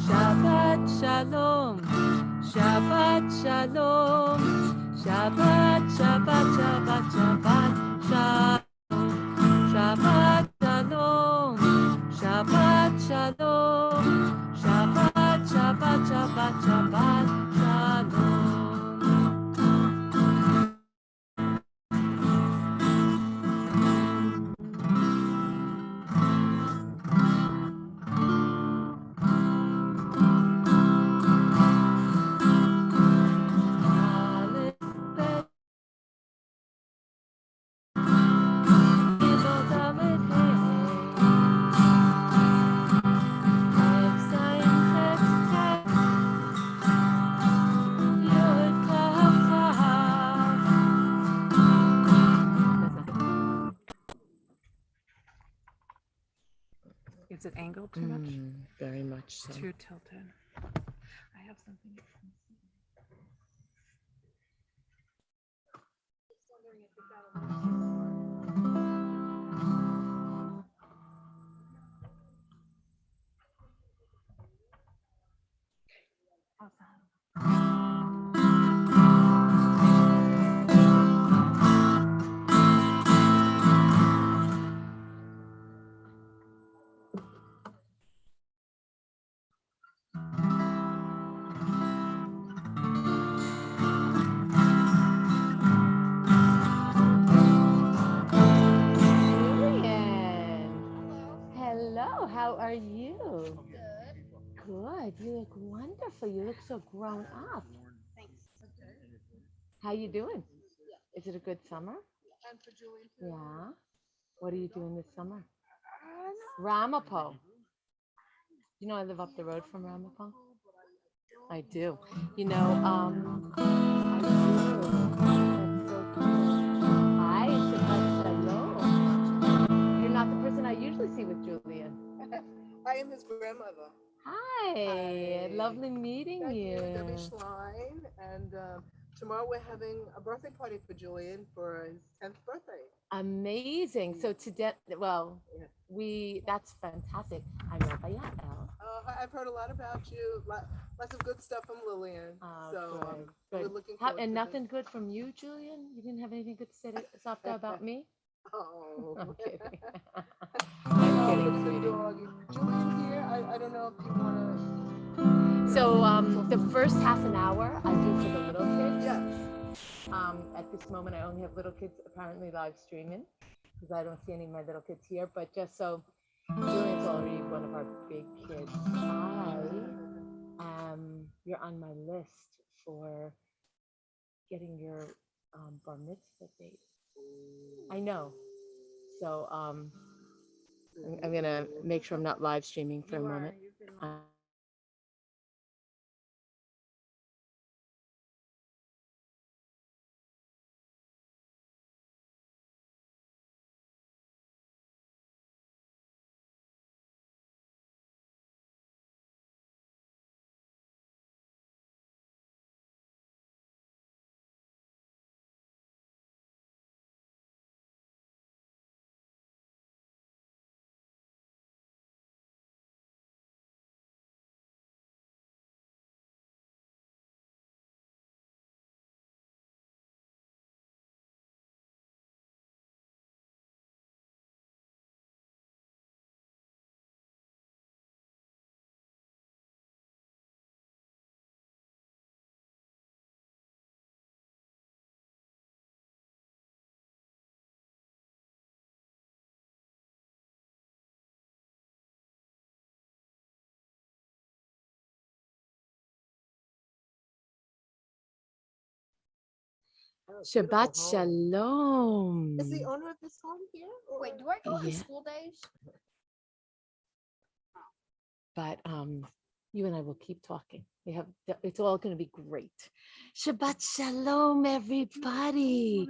Shabbat shalom, Shabbat shalom, Shabbat, Shabbat, Shabbat, Shabbat shalom, Shabbat shalom, Shabbat shalom, Shabbat, Shabbat, Shabbat, Shabbat shalom. Is it angled too much? Very much so. Too tilted. I have something. Hello, how are you? Good. You look wonderful. You look so grown up. Thanks. How you doing? Is it a good summer? And for Julian too. Yeah. What are you doing this summer? Ramapo. You know I live up the road from Ramapo? I do. You know, I do. That's so cool. Hi, Shabbat Shalom. You're not the person I usually see with Julian. I am his grandmother. Hi. Hi. Lovely meeting Thank you. Debbie Schlein. And tomorrow we're having a birthday party for Julian for his 10th birthday. Amazing. So today, well, that's fantastic. I'm Rabbi Yael. I've heard a lot about you. Lots of good stuff from Lillian. Oh, So good. we're Good. looking forward And to nothing good from you, Julian? You didn't have anything good to say to Safta about me? Oh. I'm kidding. I'm I'm kidding, kidding, sweetie. dog. Julian here. I don't know if you want to. So the first half an hour I do for the little kids. Yes. At this moment, I only have little kids apparently live streaming because I don't see any of my little kids here. But just so Julian's already one of our big kids. You're on my list for getting your bar mitzvah date. I know. So I'm gonna make sure I'm not live streaming for a moment. Shabbat Shalom. Is the owner of this home here? Wait, do I go on Yeah. school days? But you and I will keep talking. It's all going to be great. Shabbat Shalom, everybody.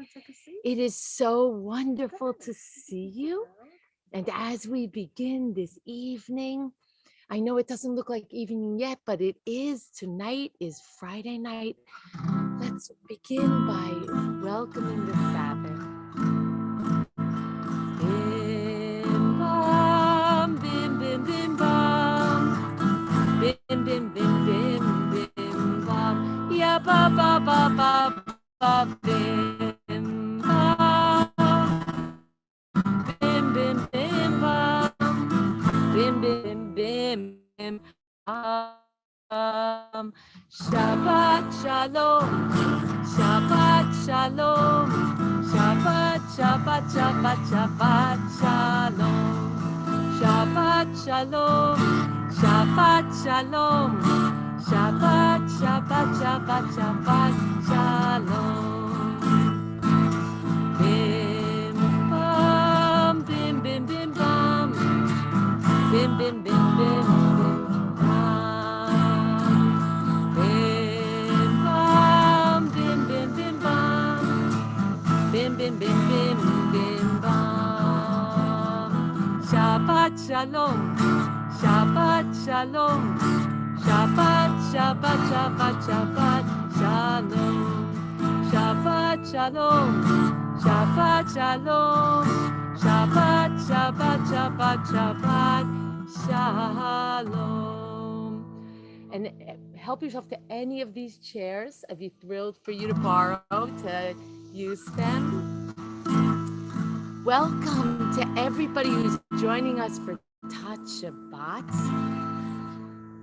It is so wonderful to see you. And as we begin this evening, I know it doesn't look like evening yet, but it is. Tonight is Friday night. Let's begin by welcoming the Sabbath. Bim bam, bim bim bim bam, bim bim bim bam, bim bim bim bam, bim bim bim bim bam. Shabbat shalom, Shabbat shalom, Shabbat Shabbat Shabbat Shabbat shalom, Shabbat shalom, Shabbat shalom, Shabbat Shabbat Shabbat Shabbat shalom. Bim bam, bim bim bim bam, bim bim bim bim bim bam. Bim bam, bim bim bim bam, bim bim bim bim bim bam. Shabbat shalom, Shabbat shalom, Shabbat Shabbat Shabbat Shabbat shalom, Shabbat shalom, Shabbat shalom, Shabbat Shabbat Shabbat Shabbat shalom. And help yourself to any of these chairs. I'd be thrilled for you to borrow, to use them. Welcome to everybody who's joining us for Touch Shabbat.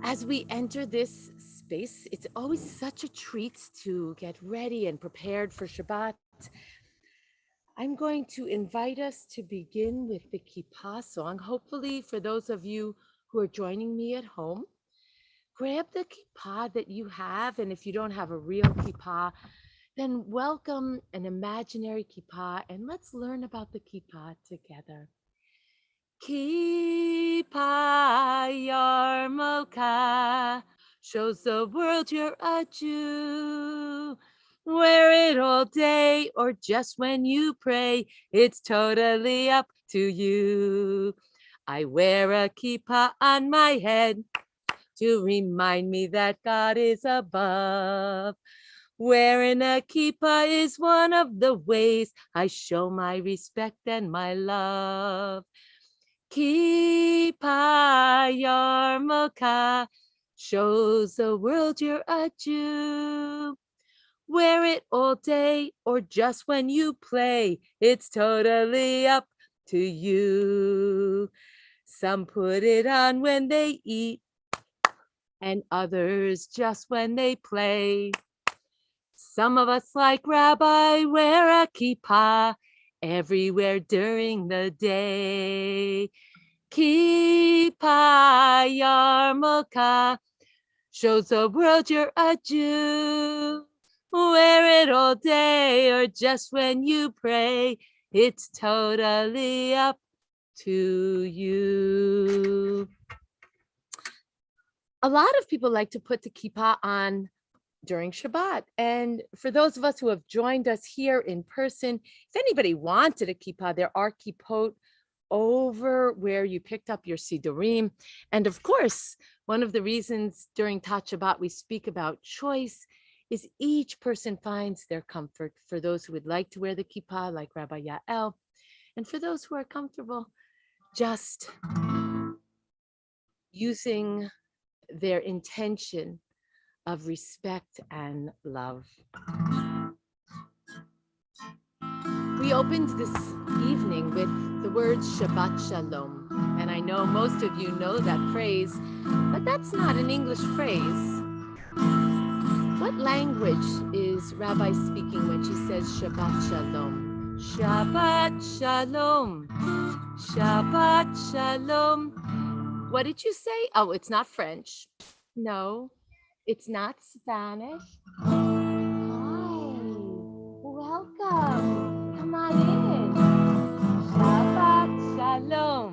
As we enter this space, it's always such a treat to get ready and prepared for Shabbat. I'm going to invite us to begin with the Kippah song. Hopefully, for those of you who are joining me at home, grab the kippah that you have, and if you don't have a real kippah, then welcome an imaginary kippah, and let's learn about the kippah together. Kippah yarmulke shows the world you're a Jew. Wear it all day or just when you pray, it's totally up to you. I wear a kippah on my head to remind me that God is above. Wearing a kippah is one of the ways I show my respect and my love. Kippah yarmulke shows the world you're a Jew. Wear it all day or just when you play, it's totally up to you. Some put it on when they eat, and others just when they play. Some of us, like Rabbi, wear a kippah everywhere during the day. Kippah yarmulke shows the world you're a Jew. Wear it all day or just when you pray, it's totally up to you. A lot of people like to put the kippah on during Shabbat. And for those of us who have joined us here in person, if anybody wanted a kippah, there are kippot over where you picked up your sidurim. And of course, one of the reasons during Touch Shabbat we speak about choice is each person finds their comfort. For those who would like to wear the kippah, like Rabbi Yael, and for those who are comfortable just using their intention of respect and love. We opened this evening with the words Shabbat Shalom. And I know most of you know that phrase, but that's not an English phrase. What language is Rabbi speaking when she says Shabbat Shalom? Shabbat Shalom. Shabbat Shalom. What did you say? Oh, it's not French. No, it's not Spanish. Hi, welcome. Come on in. Shabbat Shalom.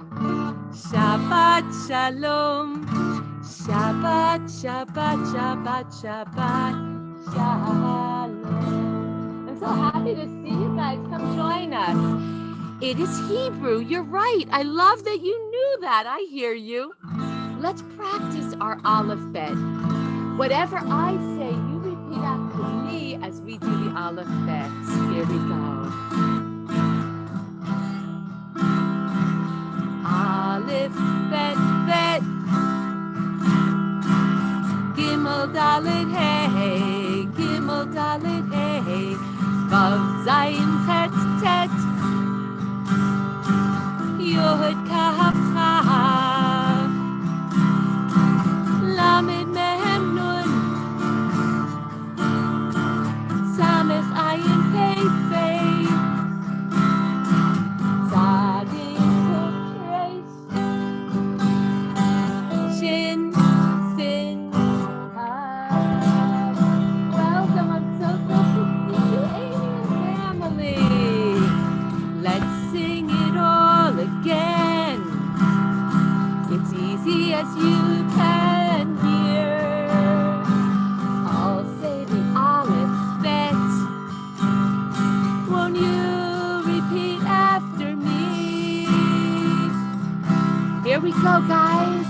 Shabbat Shalom. Shabbat, Shabbat, Shabbat, Shabbat, Shalom. I'm so happy to see you guys. Come join us. It is Hebrew. You're right. I love that you knew that. I hear you. Let's practice our Aleph Bet. Whatever I say, you repeat after me as we do the Aleph Bet. Here we go. Aleph Bet Bet. Gimel Dalet Hey. Gimel Dalet Hey. Zayin Chet Tet Yod Kaf Chaf Lamed Mem Nun Samech Ayin Pei Pei Tzadik Kuf Resh Shin Sin Tav. Welcome, I'm so glad to see you, Alien family. Let's sing it all again. It's easy as you can hear. I'll say the Aleph Bet. Won't you repeat after me? Here we go, guys.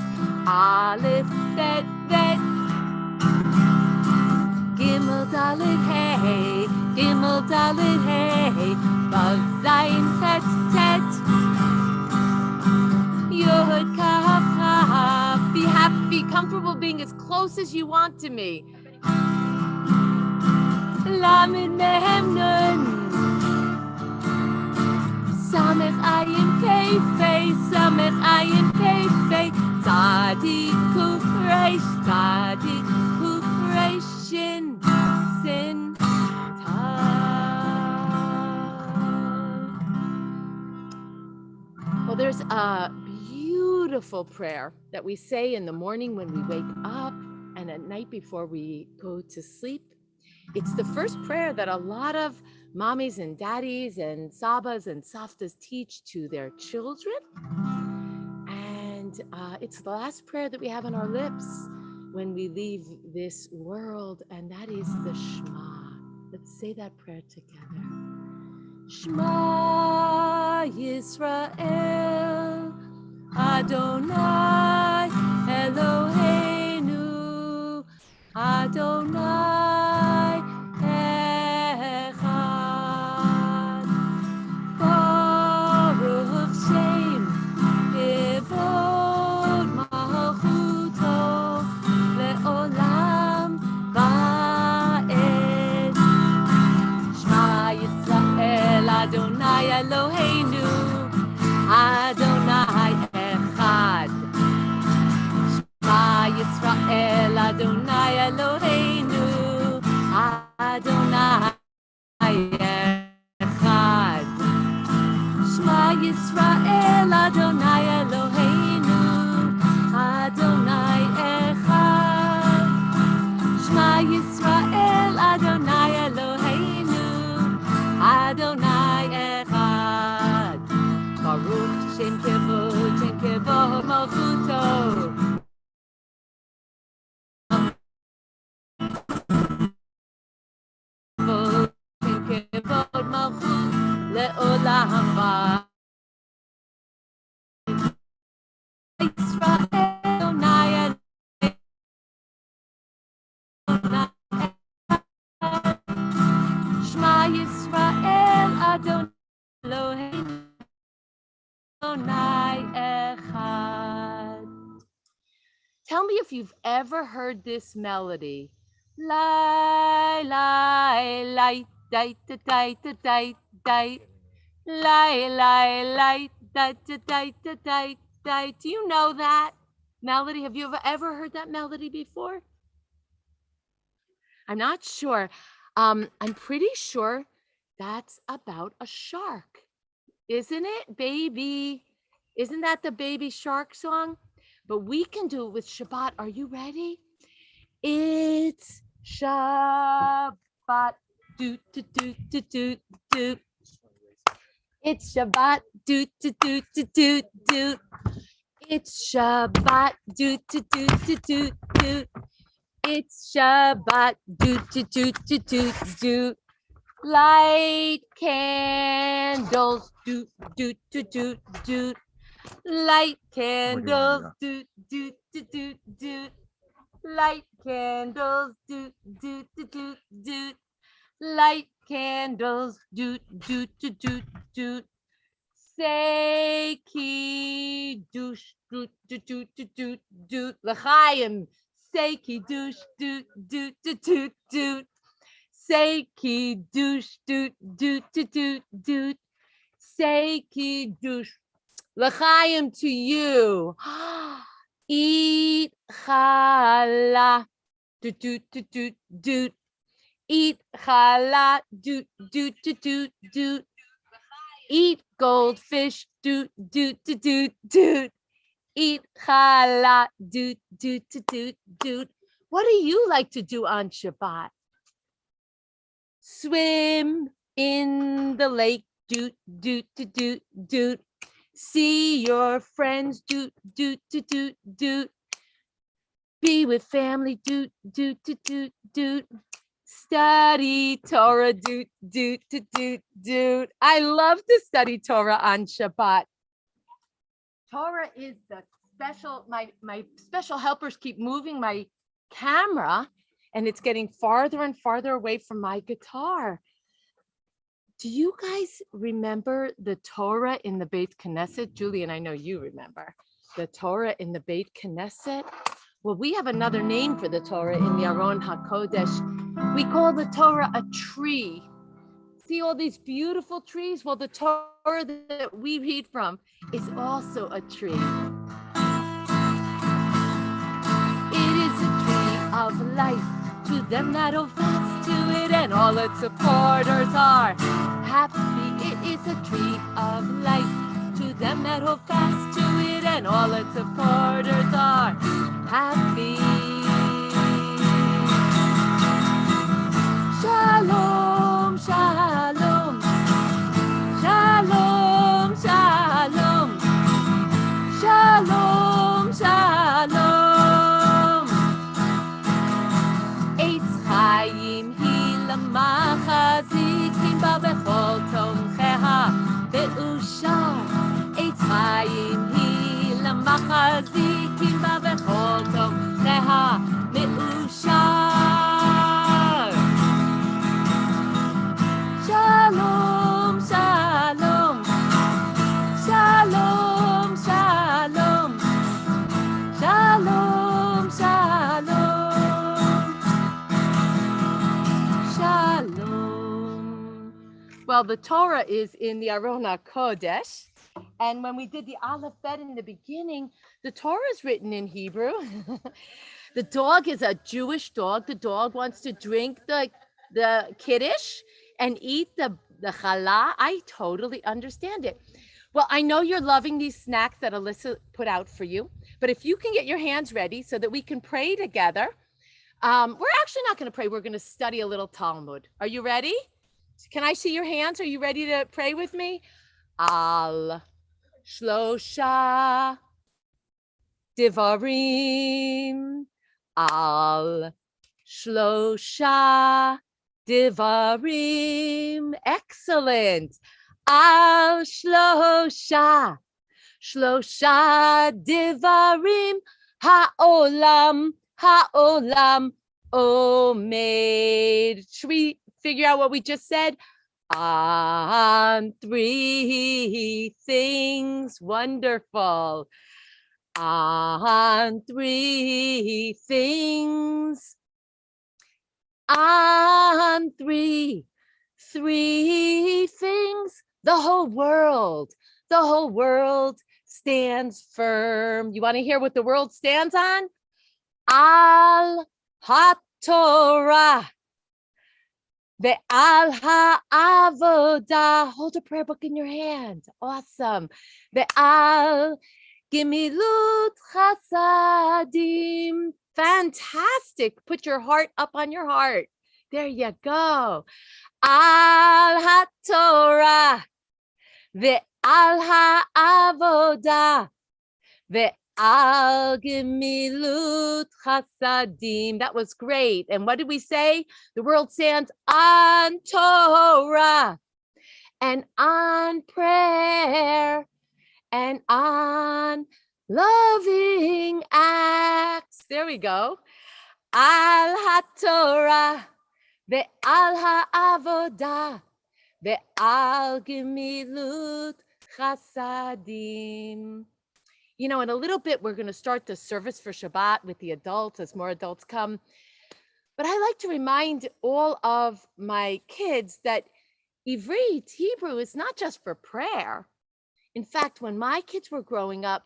Aleph Bet Bet. Gimel Dalet Hey. Gimel Dalet Hey. Vav Zayin Chet Tet. Yod Kaf Chaf. Be happy, comfortable being as close as you want to me. Lamed Mem Nun. Samech Ayin Pei Pei. Samech Ayin Pei Pei. Tzadik Kuf Resh. Tzadik Kuf Resh. Shin Sin Tav. Well, there's a beautiful prayer that we say in the morning when we wake up and at night before we go to sleep. It's the first prayer that a lot of mommies and daddies and sabas and saftas teach to their children. And it's the last prayer that we have on our lips when we leave this world, and that is the Shema. Let's say that prayer together. Shema Yisrael, Adonai Eloheinu, Adonai Echad. Baruch Shem Kevod Malchuto Le'olam Va'ed. Shema Yisrael, Adonai Eloheinu, Adonai Echad. Shema Yisrael, Adonai Eloheinu, Adonai Echad. Shema Yisrael, Adonai Eloheinu, Adonai Echad. Shema Yisrael, Adonai Eloheinu, Adonai Echad. Baruch Shem Kevod Malchuto. Shem Kevod Malchut Le'olam Va'ed. Yisrael, Adonai Echad. Shema Yisrael, Adonai Eloheinu, Adonai Echad. Tell me if you've ever heard this melody. Lai, lai, lai, dai, da, dai, da, dai, dai. Lai, lai, lai, da, da, dai, da, dai, dai. Do you know that melody? Have you ever heard that melody before? I'm not sure. I'm pretty sure that's about a shark, isn't it, baby? Isn't that the baby shark song? But we can do it with Shabbat. Are you ready? It's Shabbat. Doot, doot, doot, doot, doot, doot. It's Shabbat. Doot, doot, doot, doot, doot, doot. It's Shabbat. Doot, doot, doot, doot, doot, doot. It's Shabbat. Doot, doot, doot, doot, doot, doot. Light candles. Doot, doot, doot, doot, doot. Light candles. Doot, doot, doot, doot, doot. Light candles. Doot, doot, doot, doot, doot. Light candles. Doot, doot, doot, doot, doot. Say kiddush. Doot, doot, doot, doot, doot, doot. L'chaim. Say kiddush. Doot, doot, doot, doot, doot. Say kiddush, doot, doot, doot, doot, doot. Say kiddush. L'chaim to you. Eat challah. Doot, doot, doot, doot, doot. Eat challah. Doot, doot, doot, doot, doot. Eat goldfish. Doot, doot, doot, doot, doot. Eat challah. Doot, doot, doot, doot, doot. What do you like to do on Shabbat? Swim in the lake. Doot, doot, doot, doot, doot. See your friends. Doot, doot, doot, doot, doot. Be with family. Doot, doot, doot, doot, doot. Study Torah. Doot, doot, doot, doot, doot. I love to study Torah on Shabbat. Torah is the special, my special helpers keep moving my camera and it's getting farther and farther away from my guitar. Do you guys remember the Torah in the Beit Knesset? Julian, I know you remember the Torah in the Beit Knesset. Well, we have another name for the Torah in the Aron HaKodesh. We call the Torah a tree. See all these beautiful trees? Well, the Torah that we read from is also a tree. It is a tree of life to them that hold fast to it, and all its supporters are happy. It is a tree of life to them that hold fast to it, and all its supporters are happy. Shalom, shalom, shalom, shalom, shalom, shalom. Eitz Chaim hi lamachazikim ba bechol tomcheha be'ushar. Eitz Chaim hi lamachazikim ba bechol tomcheha be'ushar. Shalom, shalom, shalom, shalom, shalom, shalom, shalom. Well, the Torah is in the Aron HaKodesh, and when we did the Aleph Bet in the beginning, the Torah is written in Hebrew. The dog is a Jewish dog. The dog wants to drink the kiddush and eat the challah. I totally understand it. Well, I know you're loving these snacks that Alyssa put out for you, but if you can get your hands ready so that we can pray together. We're actually not going to pray. We're going to study a little Talmud. Are you ready? Can I see your hands? Are you ready to pray with me? Al shlosha divarim. Al shlosha divarim. Excellent. Al shlosha divarim ha'olam omed. Should we figure out what we just said? On three things. Wonderful. On three things. On three things. The whole world stands firm. You want to hear what the world stands on? Al ha-Torah. Ve'al ha'avodah. Hold a prayer book in your hand. Awesome. Ve'al gemilut chasadim. Fantastic. Put your heart up on your heart. There you go. Al ha-Torah. Ve'al ha'avodah. Ve'al gemilut chasadim. That was great. And what did we say? The world stands on Torah and on prayer and on loving acts. There we go. Al ha-Torah ve'al ha'avodah ve'al gemilut chasadim. You know, in a little bit, we're going to start the service for Shabbat with the adults as more adults come. But I like to remind all of my kids that Ivrit, Hebrew, is not just for prayer. In fact, when my kids were growing up,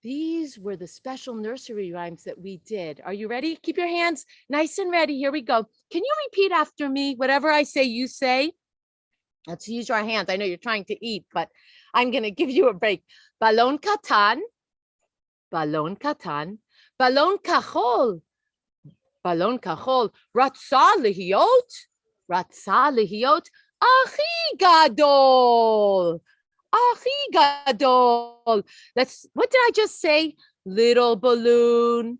these were the special nursery rhymes that we did. Are you ready? Keep your hands nice and ready. Here we go. Can you repeat after me? Whatever I say, you say. Let's use your hands. I know you're trying to eat, but I'm going to give you a break. Balon katan, balon katan, balon kachol, balon kachol, ratza lehiot, achi gadol. Achi gadol. What did I just say? Little balloon,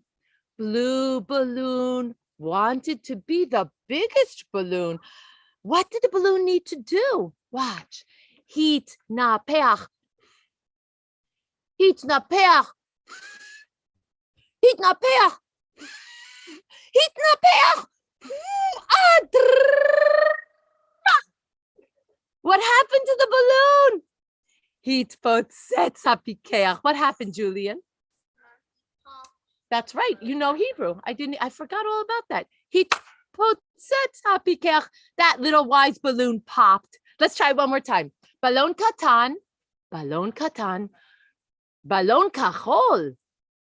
blue balloon, wanted to be the biggest balloon. What did the balloon need to do? Watch. Heat na peach. Heat na peach. Heat na peach. Heat na peach. What happened to the balloon? Heat potzetz hapikeach. What happened, Julian? That's right. You know Hebrew. I forgot all about that. Heat potzetz hapikeach. That little wise balloon popped. Let's try one more time. Balon katan, balon katan, balon kachol,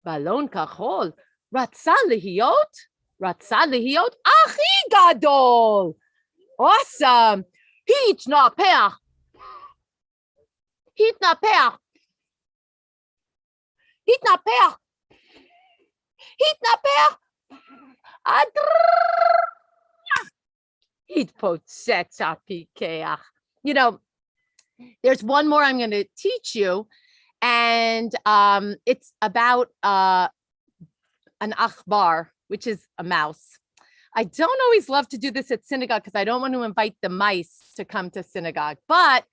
balon kachol. Ratza lehiot, achi gadol. Awesome. Heat na peach. Heat na peach. Heat na peach. Heat na peach. Heat potzetz hapikeach. You know, there's one more I'm going to teach you, and it's about an achbar, which is a mouse. I don't always love to do this at synagogue because I don't want to invite the mice to come to synagogue. But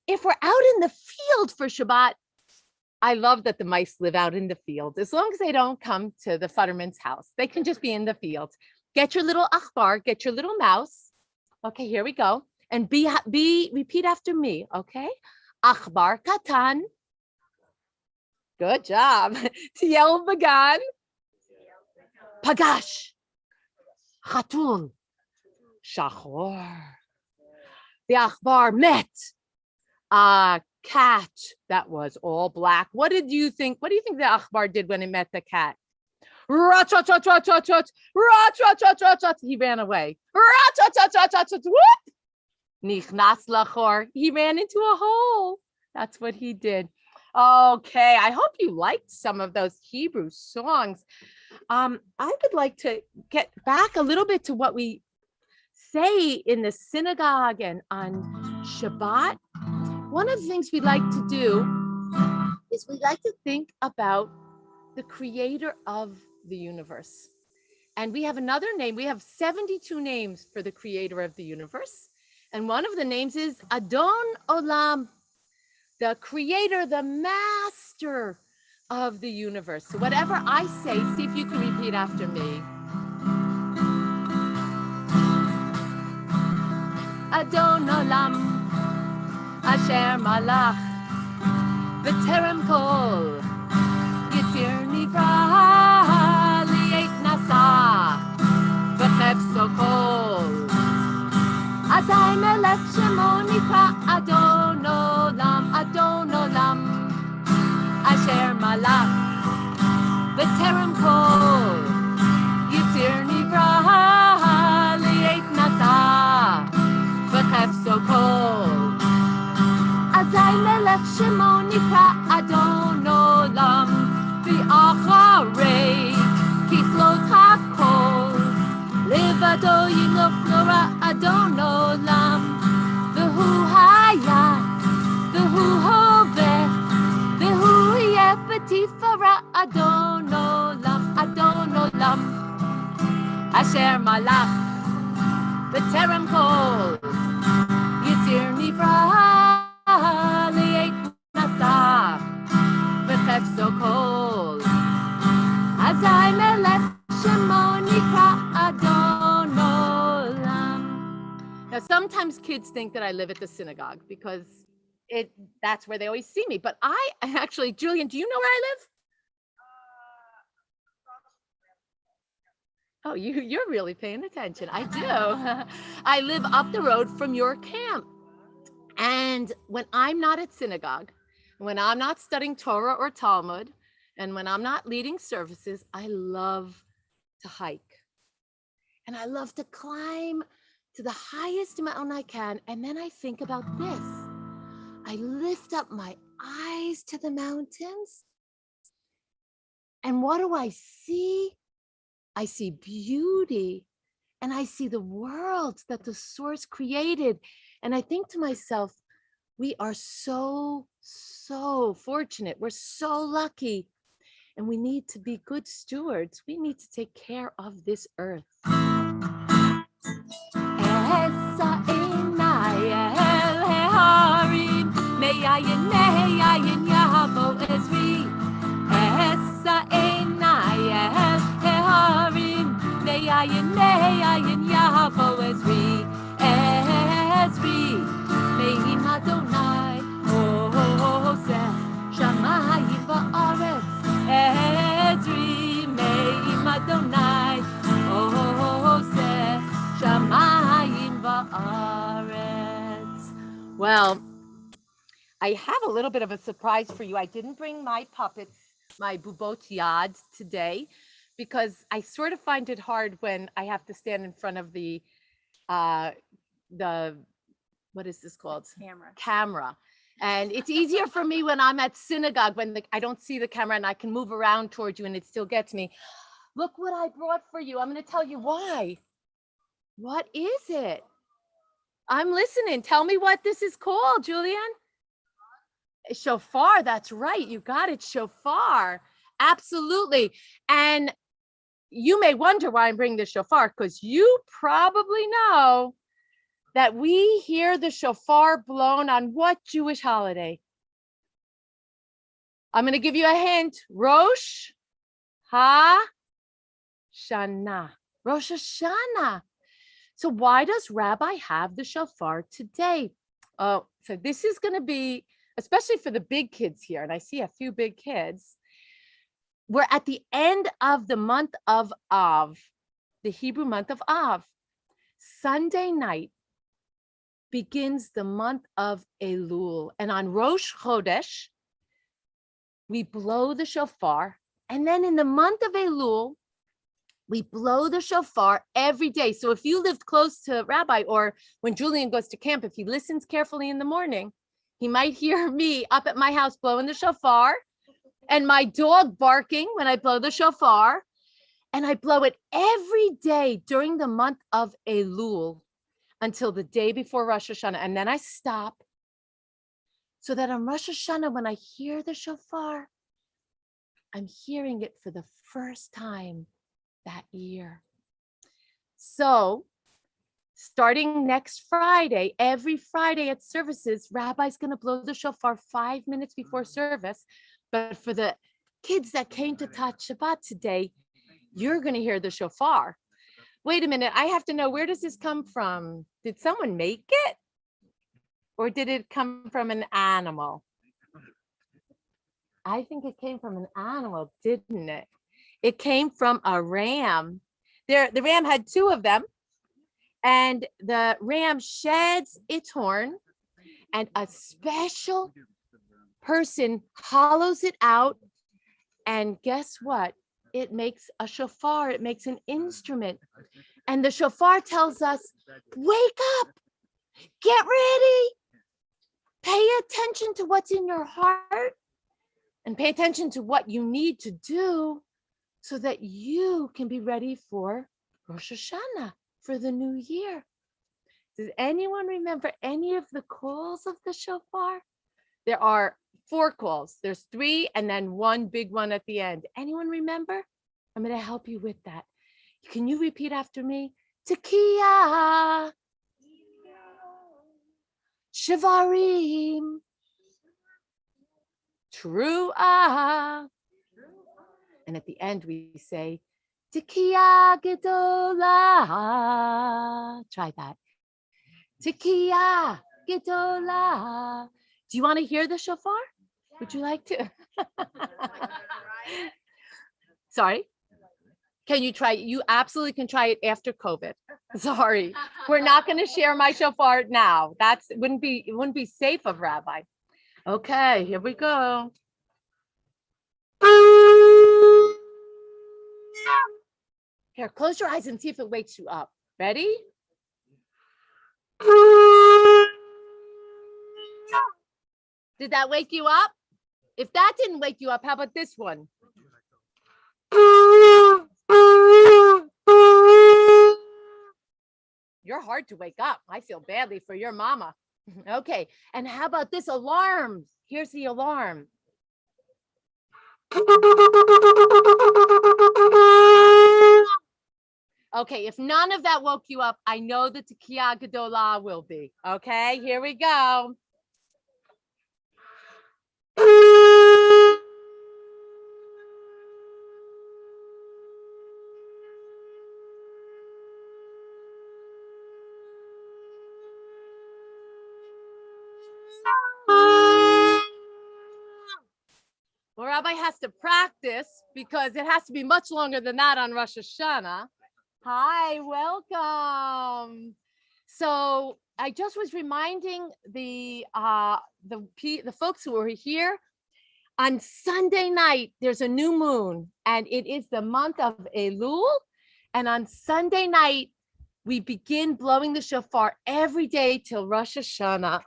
if we're out in the field for Shabbat, I love that the mice live out in the field. As long as they don't come to the Futterman's house, they can just be in the field. Get your little achbar, get your little mouse. Okay, here we go. And repeat after me, okay? Achbar katan. Good job. Tiel bagan. Pagash. Chatul. Shachor. The achbar met a cat that was all black. What do you think the achbar did when it met the cat? Rot, rot, rot, rot, rot, rot, rot, rot, rot, rot, rot. He ran away. Rot, rot, rot, rot, rot, rot. Whoop. Nichnas lachor. He ran into a hole. That's what he did. Okay, I hope you liked some of those Hebrew songs. I would like to get back a little bit to what we say in the synagogue and on Shabbat. One of the things we like to do is we like to think about the creator of the universe. And we have another name. We have 72 names for the creator of the universe. And one of the names is Adon Olam, the creator, the master of the universe. So whatever I say, see if you can repeat after me. Adon Olam, Asher Malach, B'terem Kol, Yitzir Nivra, Li'et Nasa, V'chefso Kol. Azai Melech Shemo Nivra, Adon Olam, Adon Olam, Asher Malach, B'terem Kol, Yitzir Nivra, Li'et Nasa, V'chefso Kol. Azai Melech Shemo Nivra, Adon Olam, V'acharei Kiflot HaKol, Levado Yimloch Nora, Adon Olam, V'hu Hayat, V'hu Hoveh, V'hu Yeh B'tifara, Adon Olam, Adon Olam, Asher Malach, B'terem Kol, Yitzir Nivra, Li'et Nasa, V'chefso Kol. Azai Melech Shemo Nivra, Adon Olam. Now, sometimes kids think that I live at the synagogue because that's where they always see me. But I actually, Julian, do you know where I live? Oh, you're really paying attention. I do. I live up the road from your camp. And when I'm not at synagogue, when I'm not studying Torah or Talmud, and when I'm not leading services, I love to hike. And I love to climb to the highest mountain I can. And then I think about this. I lift up my eyes to the mountains. And what do I see? I see beauty. And I see the world that the source created. And I think to myself, we are so fortunate. We're so lucky. And we need to be good stewards. We need to take care of this earth. Well, I have a little bit of a surprise for you. I didn't bring my puppets, my bubot yads today, because I sort of find it hard when I have to stand in front of the what is this called? Camera. And it's easier for me when I'm at synagogue when I don't see the camera and I can move around towards you and it still gets me. Look what I brought for you. I'm going to tell you why. What is it? I'm listening. Tell me what this is called, Julian. Shofar. That's right. You got it. Shofar. Absolutely. And you may wonder why I'm bringing the shofar, because you probably know that we hear the shofar blown on what Jewish holiday? I'm going to give you a hint. Rosh Hashanah. Rosh Hashanah. So why does Rabbi have the shofar today? Oh, so this is going to be, especially for the big kids here, and I see a few big kids. We're at the end of the month of Av, the Hebrew month of Av. Sunday night begins the month of Elul. And on Rosh Chodesh, we blow the shofar. And then in the month of Elul, we blow the shofar every day. So if you lived close to Rabbi, or when Julian goes to camp, if he listens carefully in the morning, he might hear me up at my house blowing the shofar and my dog barking when I blow the shofar. And I blow it every day during the month of Elul until the day before Rosh Hashanah. And then I stop so that on Rosh Hashanah, when I hear the shofar, I'm hearing it for the first time that year. So starting next Friday, every Friday at services, Rabbi's going to blow the shofar 5 minutes before service. But for the kids that came to touch Shabbat today, you're going to hear the shofar. Wait a minute. I have to know, where does this come from? Did someone make it? Or did it come from an animal? I think it came from an animal, didn't it? It came from a ram. The ram had two of them, and the ram sheds its horn, and a special person hollows it out. And guess what? It makes a shofar. It makes an instrument. And the shofar tells us, wake up, get ready, pay attention to what's in your heart, and pay attention to what you need to do so that you can be ready for Rosh Hashanah, for the new year. Does anyone remember any of the calls of the shofar? There are 4 calls. There's 3 and then 1 big one at the end. Anyone remember? I'm going to help you with that. Can you repeat after me? Tekiah, Shivarim, Truah. And at the end, we say, Tekiah Gedolah. Try that. Tekiah Gedolah. Do you want to hear the shofar? Would you like to? Sorry? Can you try? You absolutely can try it after COVID. Sorry, we're not going to share my shofar now. It wouldn't be safe of Rabbi. Okay, here we go. Here, close your eyes and see if it wakes you up. Ready? Did that wake you up? If that didn't wake you up, how about this one? You're hard to wake up. I feel badly for your mama. Okay, and how about this alarm? Here's the alarm. Okay, if none of that woke you up, I know the Tekiah Gedolah will be. Okay, here we go. Well, Rabbi has to practice because it has to be much longer than that on Rosh Hashanah. Hi, welcome. So I just was reminding the folks who were here on Sunday night. There's a new moon, and it is the month of Elul. And on Sunday night, we begin blowing the shofar every day till Rosh Hashanah.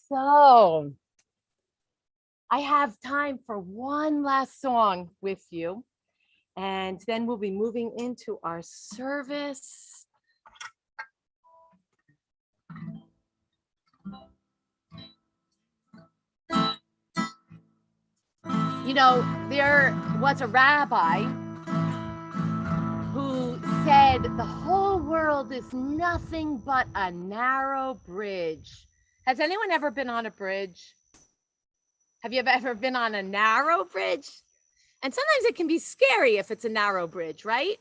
So I have time for one last song with you, and then we'll be moving into our service. You know, there was a rabbi who said the whole world is nothing but a narrow bridge. Has anyone ever been on a bridge? Have you ever been on a narrow bridge? And sometimes it can be scary if it's a narrow bridge, right?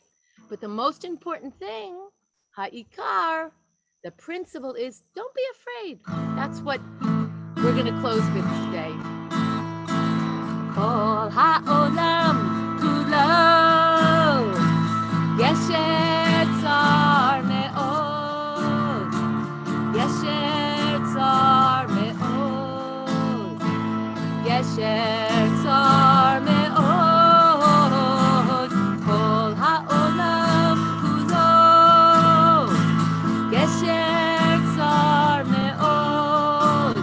But the most important thing, ha'ikar, the principle is don't be afraid. That's what we're going to close with today. Kol ha'olam kulo yeshet tzar me'od yeshet tzar me'od yeshet tzar me'od kol ha'olam kulo yeshet tzar me'od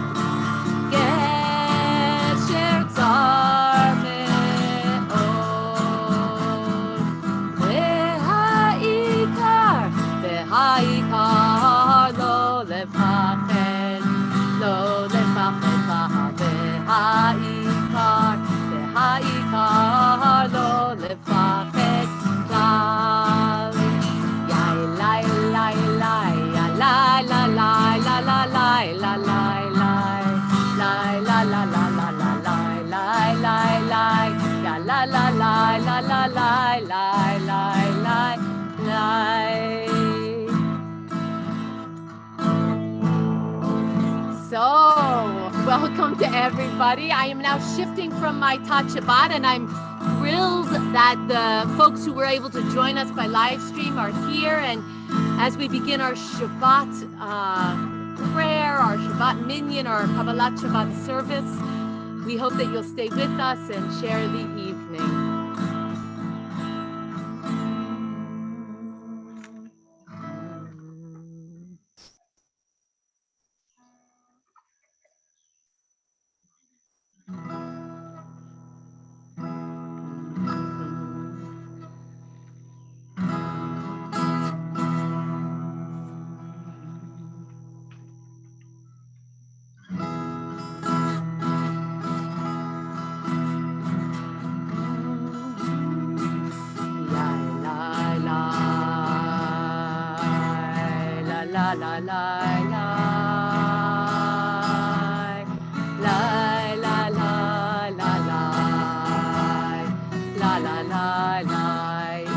yeshet tzar me'od והעיקר לא לפחד, לא לפחד, והעיקר לא לפחד כלל. יאי לי לי לי, לי לי לי לי לי לי לי So, welcome to everybody. I am now shifting from my Tat Shabbat, and I'm thrilled that the folks who were able to join us by live stream are here. And as we begin our Shabbat prayer, our Shabbat minyan, our Kabbalat Shabbat service, we hope that you'll stay with us and share the evening.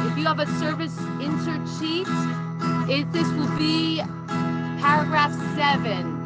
If you have a service insert sheet, this will be paragraph 7.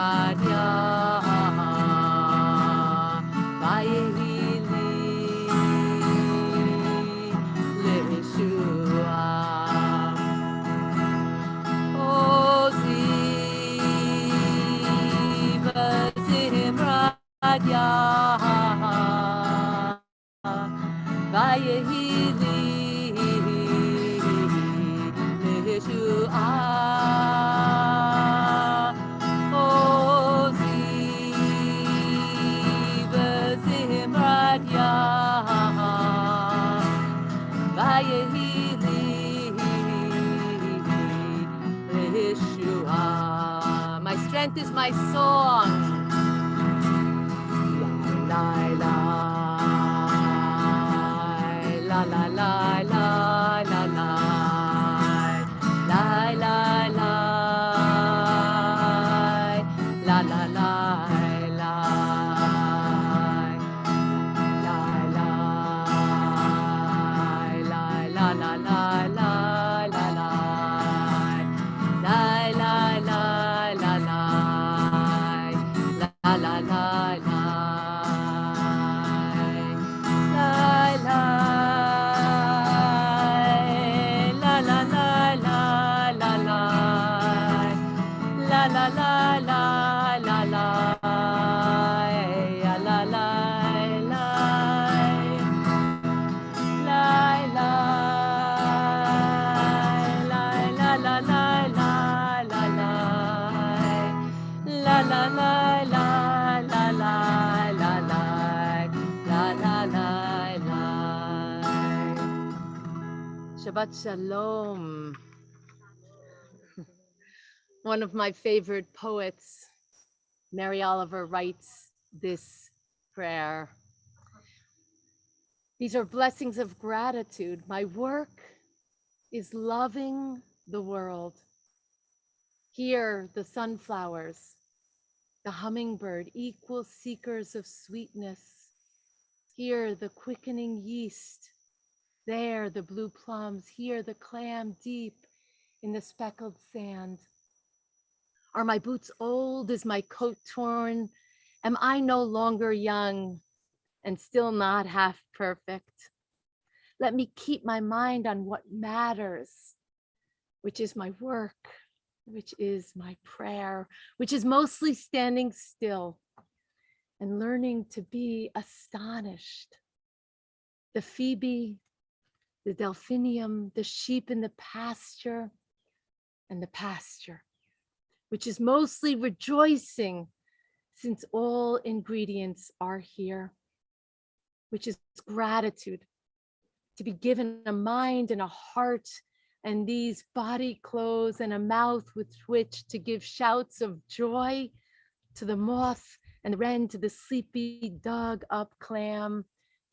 Radya Vayehili Lishua Oziva Zimradya Vayehili Lishua Oziva Zimradya Vayehili Yeshua. My strength is my song. La la la la la la la la la la la la la la la Shabbat Shalom. One of my favorite poets, Mary Oliver, writes this prayer. These are blessings of gratitude. My work is loving the world. Here, the sunflowers, the hummingbird, equal seekers of sweetness. Here, the quickening yeast. There, the blue plums. Here, the clam deep in the speckled sand. Are my boots old? Is my coat torn? Am I no longer young and still not half perfect? Let me keep my mind on what matters, which is my work, which is my prayer, which is mostly standing still and learning to be astonished. The phoebe, the delphinium, the sheep in the pasture, and the pasture, which is mostly rejoicing since all ingredients are here, which is gratitude, to be given a mind and a heart and these body clothes and a mouth with which to give shouts of joy to the moth and the wren, to the sleepy dug up clam,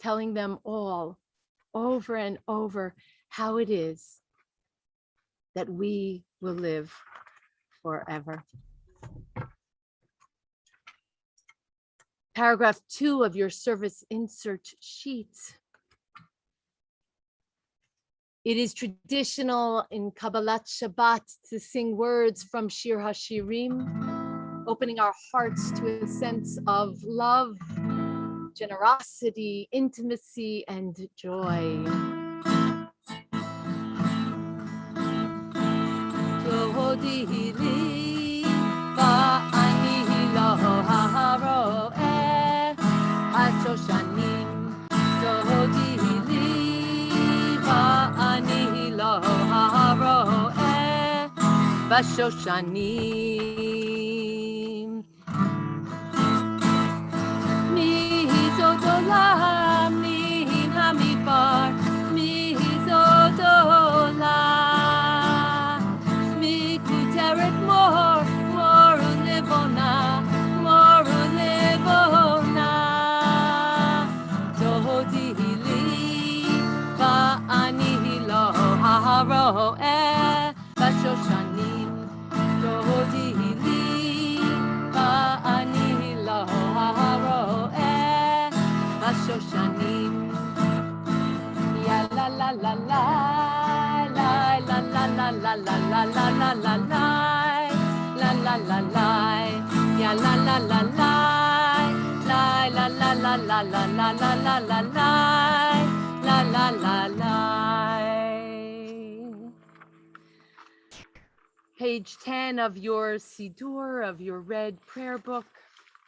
telling them all over and over how it is that we will live forever. Paragraph 2 of your service insert sheet. It is traditional in Kabbalat Shabbat to sing words from Shir HaShirim, opening our hearts to a sense of love, generosity, intimacy, and joy. בשושנים מזאת עולם מן המדבר מזאת עולם מכותרת מור לבונה תודי לי ואני לא הרואה בשושנים תודי לי ואני לא הרואה בשושנים יא לה לה לה לה לה לה לה לה לה לה לה לה לה לה לה לה לה לה la la la la la la la la la la la la la la la la la. Page 10 of your Siddur, of your red prayer book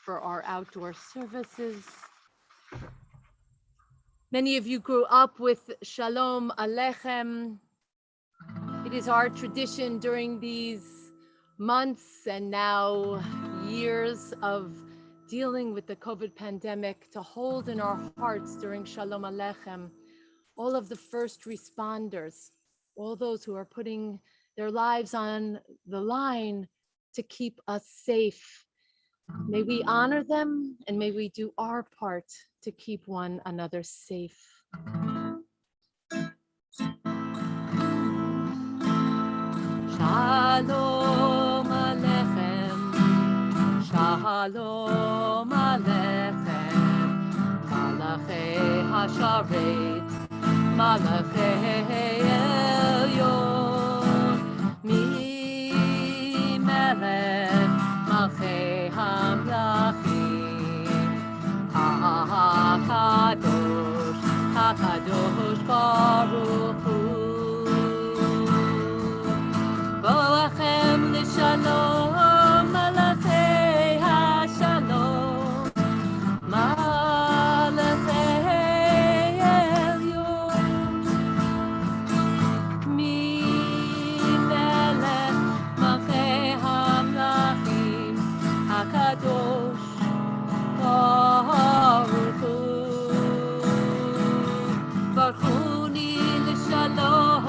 for our outdoor services. Many of you grew up with Shalom Aleichem. It is our tradition during these months and now years of dealing with the COVID pandemic to hold in our hearts during Shalom Aleichem all of the first responders, all those who are putting their lives on the line to keep us safe. May we honor them and may we do our part to keep one another safe. Shalom Aleichem, Shalom Aleichem, Malachei HaSharet, Malachei Elyon, Mi Melech Malchei HaMlachim, HaKadosh, HaKadosh Baruch Hu. Boachem l'shalom, Malachei HaShalom, Malachei Elyon, Mi Melech Malchei HaMlachim, HaKadosh Baruch Hu. Baruchuni l'shalom,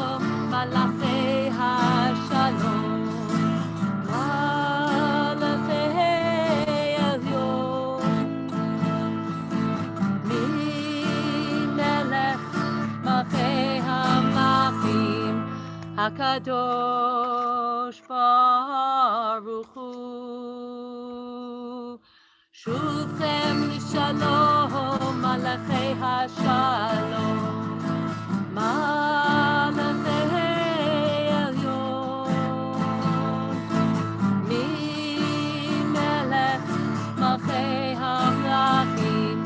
Malachei HaShalom, Malachei Elyon, Mi Melech Malchei HaMlachim, HaKadosh Baruch Hu. Shuvchem l'shalom, Malachei HaShalom, Malachei Elyon, Mi Melech Malchei HaMlachim,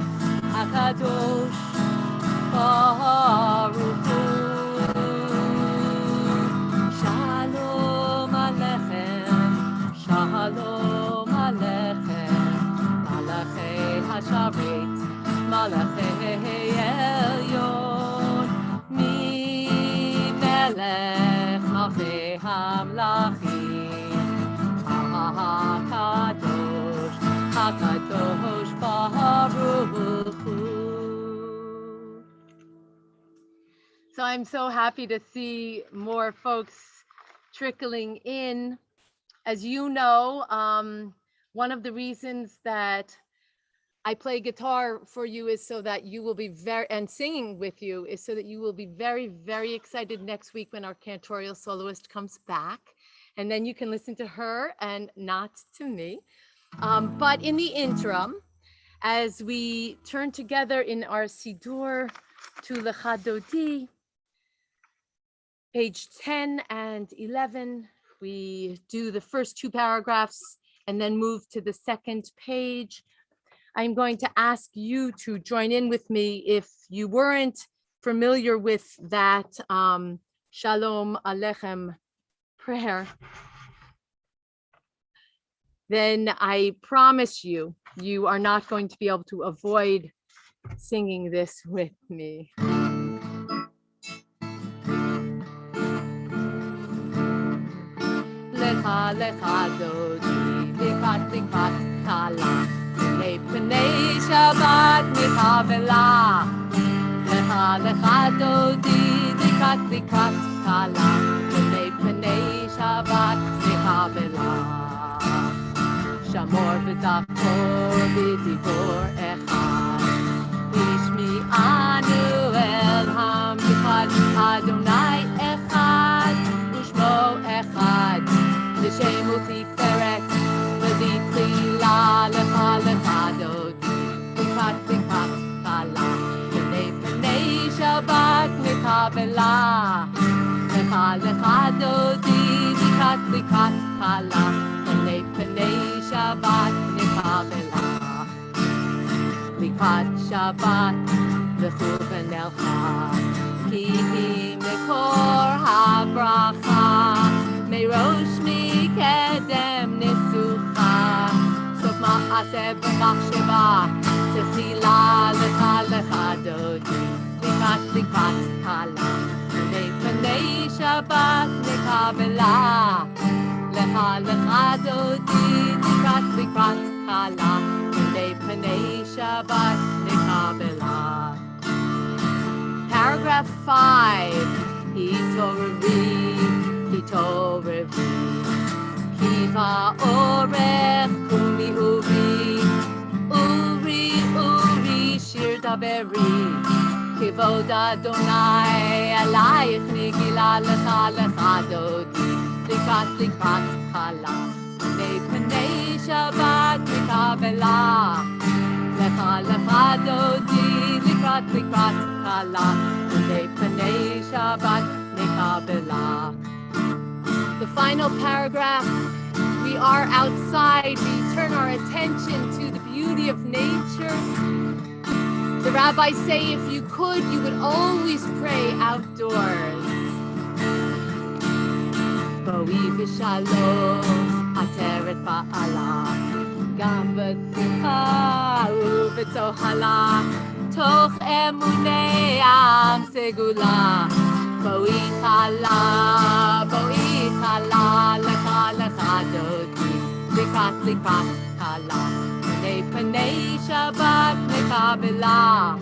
HaKadosh Baruch Hu. Shalom Aleichem, Shalom Aleichem, Malachei HaSharet, Malachei Elyon, Mi Melech Malchei HaMlachim, HaKadosh, HaKadosh Baruch Hu. So I'm so happy to see more folks trickling in. As you know, one of the reasons that I play guitar for you is so that you will be and singing with you is so that you will be very, very excited next week when our cantorial soloist comes back. And then you can listen to her and not to me. But in the interim, as we turn together in our Siddur to Lecha Dodi, page 10 and 11, we do the first two paragraphs and then move to the second page. I'm going to ask you to join in with me if you weren't familiar with that Shalom Aleichem prayer. Then I promise you, you are not going to be able to avoid singing this with me. Lecha lecha dodi, likat likat kala, pnei pnei Shabbat mikavela. Lecha lecha dodi, likat likat kala, pnei pnei Shabbat mikavela. Shamor v'zachor v'dibor echad, v'shmi'anu el hamichad, Adonai echad, u'shmo echad, l'shem u'tiferet, v'ditchila lecha lecha dodi, likat likat kala, pnei pnei Shabbat mikavela. Lecha lecha dodi, likat likat kala, Pnei Shabbat לקראת שבת, לכו ונלכה, כי היא מקור הברכה, מראש מקדם ניסוחה, סוף מעשה במחשבה, תחילה לך דודי, לקראת הלה, פני שבת נקבלה, לך דודי, לקראת הלה, פני שבת נקבלה. Paragraph 5. התעוררי, כי באורך קומי אורי, שיר דברי, כבוד אדוני עלייך נגילה, לך דודי, לקראת חלה, פני שבת נקבלה, לך דודי, לקראת חלה, פני שבת נקבלה. The final paragraph, we are outside, we turn our attention to the beauty of nature. The rabbis say if you could, you would always pray outdoors. Boi v'shalom, ateret ba'ala, gam b'tzimcha u'b'tzohala, toch emunei am segula. Boi chala, לך דודי, לקראת חלה, פני שבת נקבלה.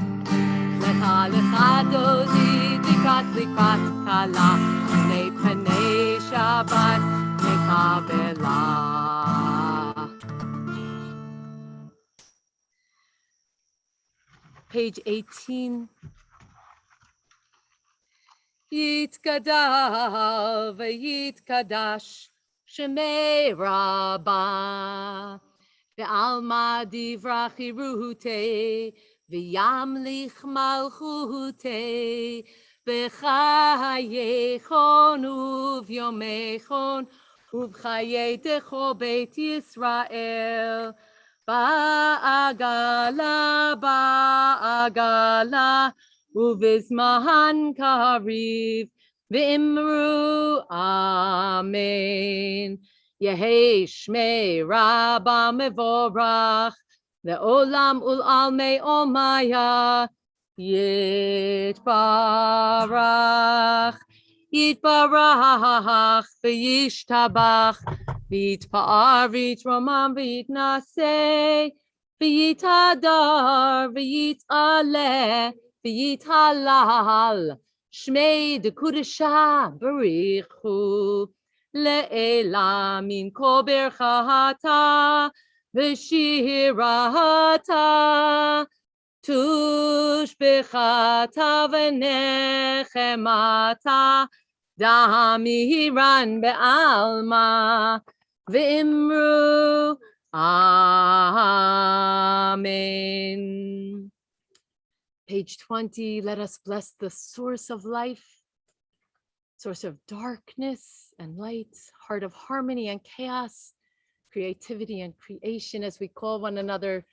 לך דודי, לקראת חלה, פני שבת נקבלה. Page 18. יתגדל ויתקדש שמי רבה, ועלמא דברה חירותי, וימליך מלכותי, בחייכון וביומכון, ובחיי תכו בית ישראל, בעגלה, ובזמן קריב, ואמרו אמן. יהי שמי רבה מבורך, לעולם ולעלמי עולמיה, יתברך וישתבח, ויתפאר ויתרומם ויתנשא, ויתהדר ויתעלה, ויתהלל, שמי דקודשה בריחו, לעילה מן כה ברכתה ושירתה, תושבחתה ונחמתה, דמירן בעלמא, ואמרו Amen. Page 20, let us bless the source of life, source of darkness and light, heart of harmony and chaos, creativity and creation, as we call one another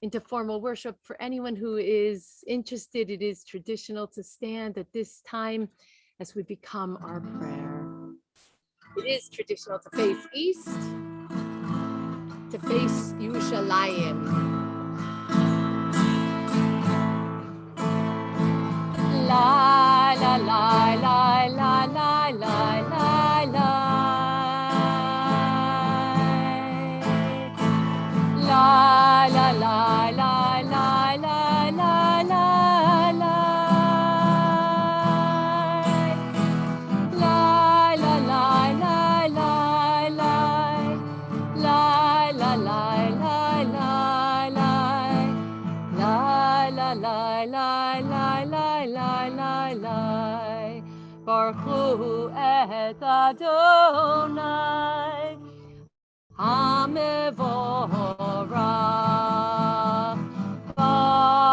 into formal worship. For anyone who is interested, it is traditional to stand at this time as we become our prayer. It is traditional to face east, to face Yerushalayim. La la la la la la la la la la la la la la la la la Baruch et Adonai HaMevorach Baruch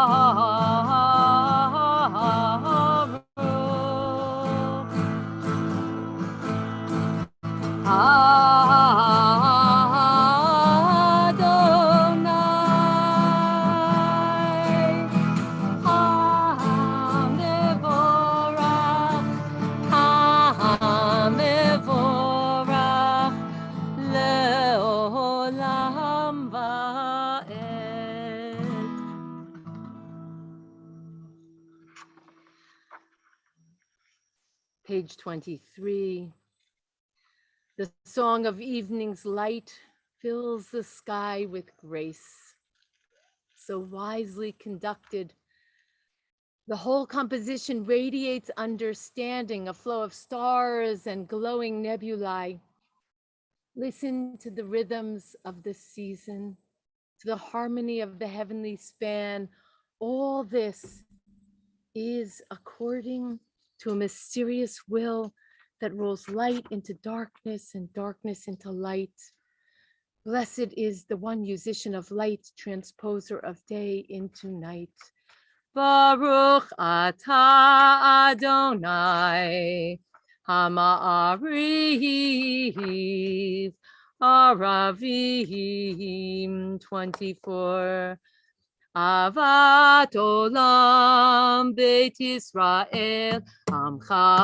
Page 23. The song of evening's light fills the sky with grace. So wisely conducted, the whole composition radiates understanding, a flow of stars and glowing nebulae. Listen to the rhythms of the season, to the harmony of the heavenly span. All this is according to a mysterious will that rolls light into darkness and darkness into light. Blessed is the one musician of light, transposer of day into night. Baruch atah Adonai, Hama'ariv, Aravim, 24. Avat olam Beit Yisrael, Amcha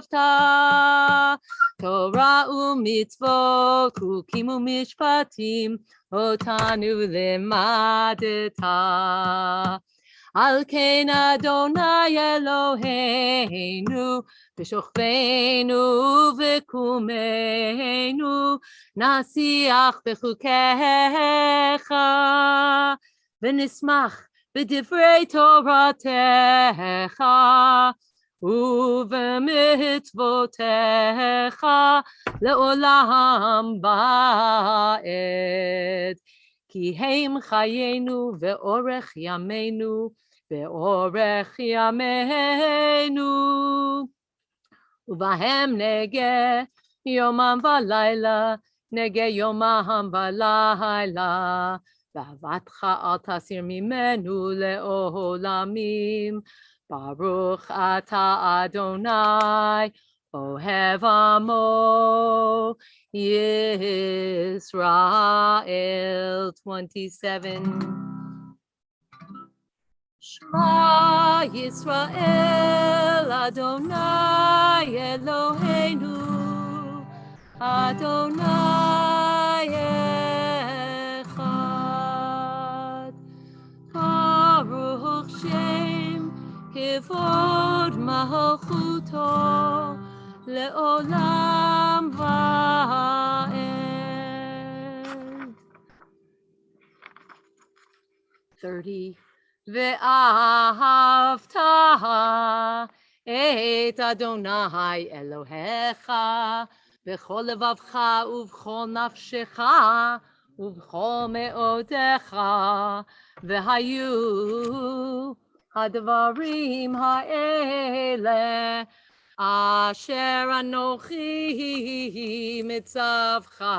avta, Torah u'mitzvot, chukim u'mishpatim, otanu lemadeta. Al ken Adonai Eloheinu, b'shochveinu v'kumeinu, nasiach b'chukecha, v'nismach b'divrei Toratecha, u'v'mitzvotecha le'olam ba'ed. Ki heim chayenu ve'orech yameinu, ve'orech yameinu. Uvahem nege yomam v'layla, nege yomam v'layla. V'avatcha al tasir mimenu le'olamim. Baruch ata Adonai, Ohev amo Yisrael. 27. Shema Yisrael, Adonai Eloheinu, Adonai echad. Baruch Shem kivod malchuto le'olam va'ed. 30. Ve'ahavta et Adonai Elohecha v'chol levavcha uv'chol nafshecha uv'chol me'odecha v'hayu hadvarim ha'ele asher anochi mitzavcha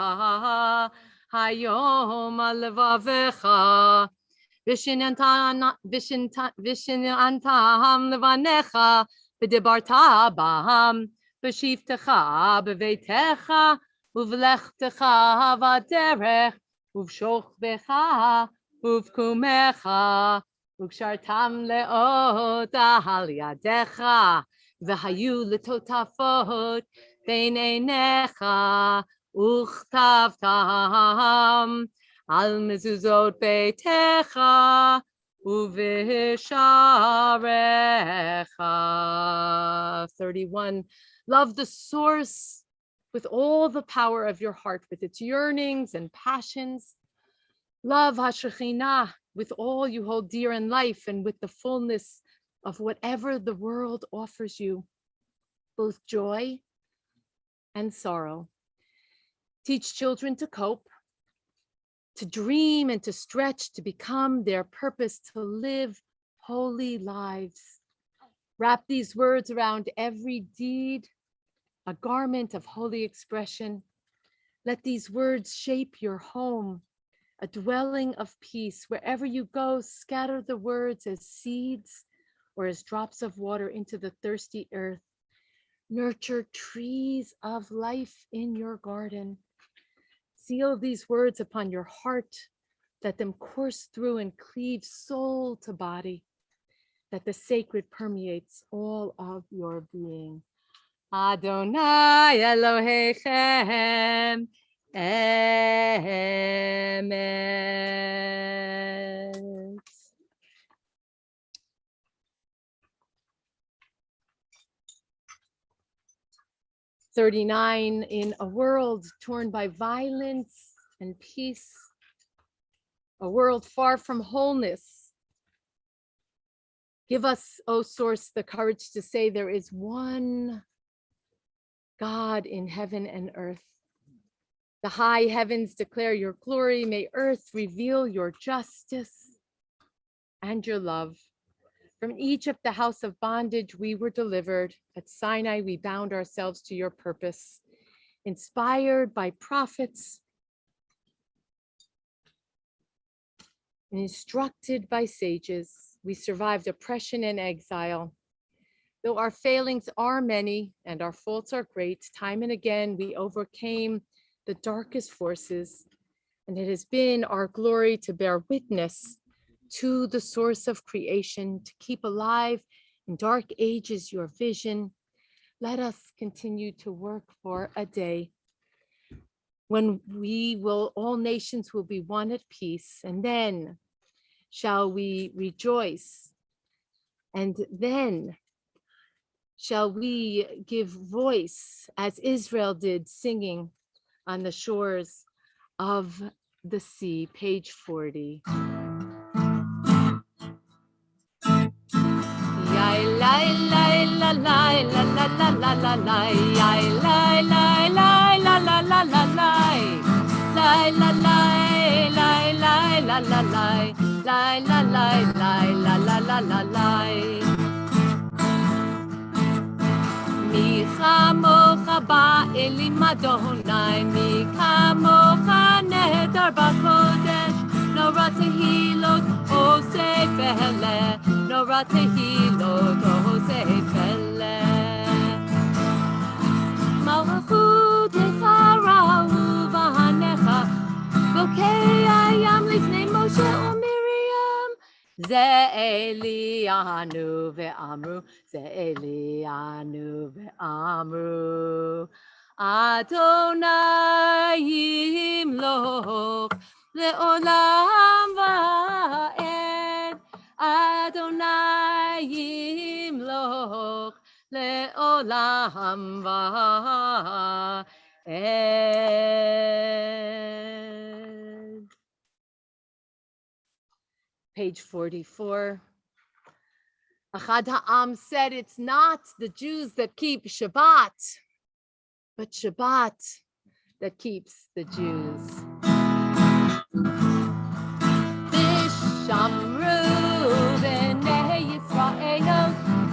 hayom al levavecha Vishinantaham levanecha, v'dibarta baham, v'shivtecha b'veitecha, uv'lechtecha v'aderech, uv'shochbecha, uv'kumecha, uv'shartam le'ot ahal yadecha, v'hayu letotafot bein einecha, uchtavtam, al mezuzot beitecha uv'sharecha. 31. Love the source with all the power of your heart, with its yearnings and passions. Love HaShekhinah with all you hold dear in life and with the fullness of whatever the world offers you, both joy and sorrow. Teach children to cope, to dream and to stretch, to become their purpose, to live holy lives. Wrap these words around every deed, a garment of holy expression. Let these words shape your home, a dwelling of peace. Wherever you go, scatter the words as seeds or as drops of water into the thirsty earth. Nurture trees of life in your garden. Seal these words upon your heart, let them course through and cleave soul to body, that the sacred permeates all of your being. Adonai Elohechem, Emet. 39, in a world torn by violence and peace, a world far from wholeness, give us, O source, the courage to say there is one God in heaven and earth. The high heavens declare your glory. May earth reveal your justice and your love. From Egypt, the house of bondage, we were delivered. At Sinai, we bound ourselves to your purpose. Inspired by prophets, and instructed by sages, we survived oppression and exile. Though our failings are many and our faults are great, time and again we overcame the darkest forces, and it has been our glory to bear witness to the source of creation, to keep alive in dark ages your vision. Let us continue to work for a day when all nations will be one at peace, and then shall we rejoice, and then shall we give voice as Israel did, singing on the shores of the sea. Page 40. מי כמוך באלים אדוני, מי כמוך נהדר בקודש, נורא תהילות עושה פלא, נורא תהילות עושה פלא. מלכותך ראו בניך, בוקע הים לפני משה ומרים. זה אלינו ואמרו, זה אלינו ואמרו, אדוני ימלוך לעולם ועד, אדוני ימלוך לעולם ועד. Page 44. Achad Ha'am said it's not the Jews that keep Shabbat, but Shabbat that keeps the Jews. Vishamru b'nei Yisrael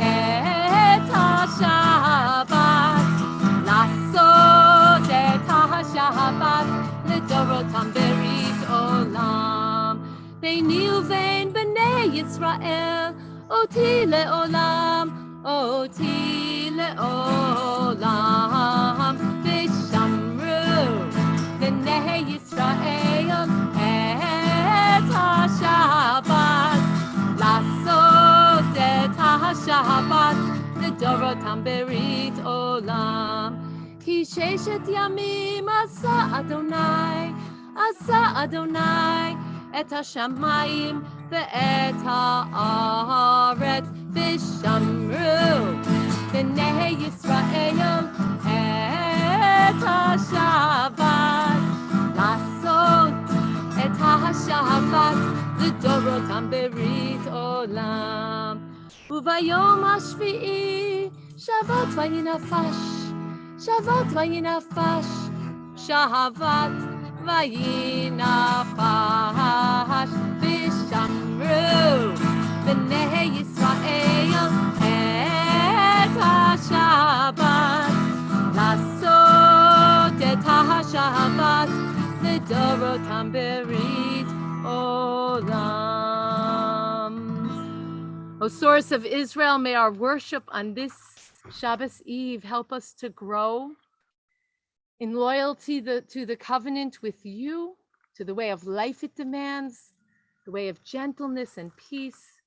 et ha-Shabbat, lasot et ha-Shabbat l'dorotam berit olam. Beini uvein b'nei Yisrael oti le'olam, oti le'olam. Vishamru b'nei Yisrael et ha-Shabbat, lasot et ha-Shabbat l'dorotam berit olam. Ki sheshet yamim asa Adonai et ha-shamayim ve'et ha'aretz, vishamru b'nei Yisrael et ha-Shabbat, lasot et ha-Shabbat l'dorotam berit olam. Uvayom hashvi'i Shabbat vayinafash, Shabbat vayinafash, Shabbat vayinafash. Vishamru b'nei Yisrael et ha-Shabbat, lasot et ha-Shabbat l'dorotam berit olam. O source of Israel, may our worship on this Shabbos Eve help us to grow in loyalty to the covenant with you, to the way of life it demands, the way of gentleness and peace,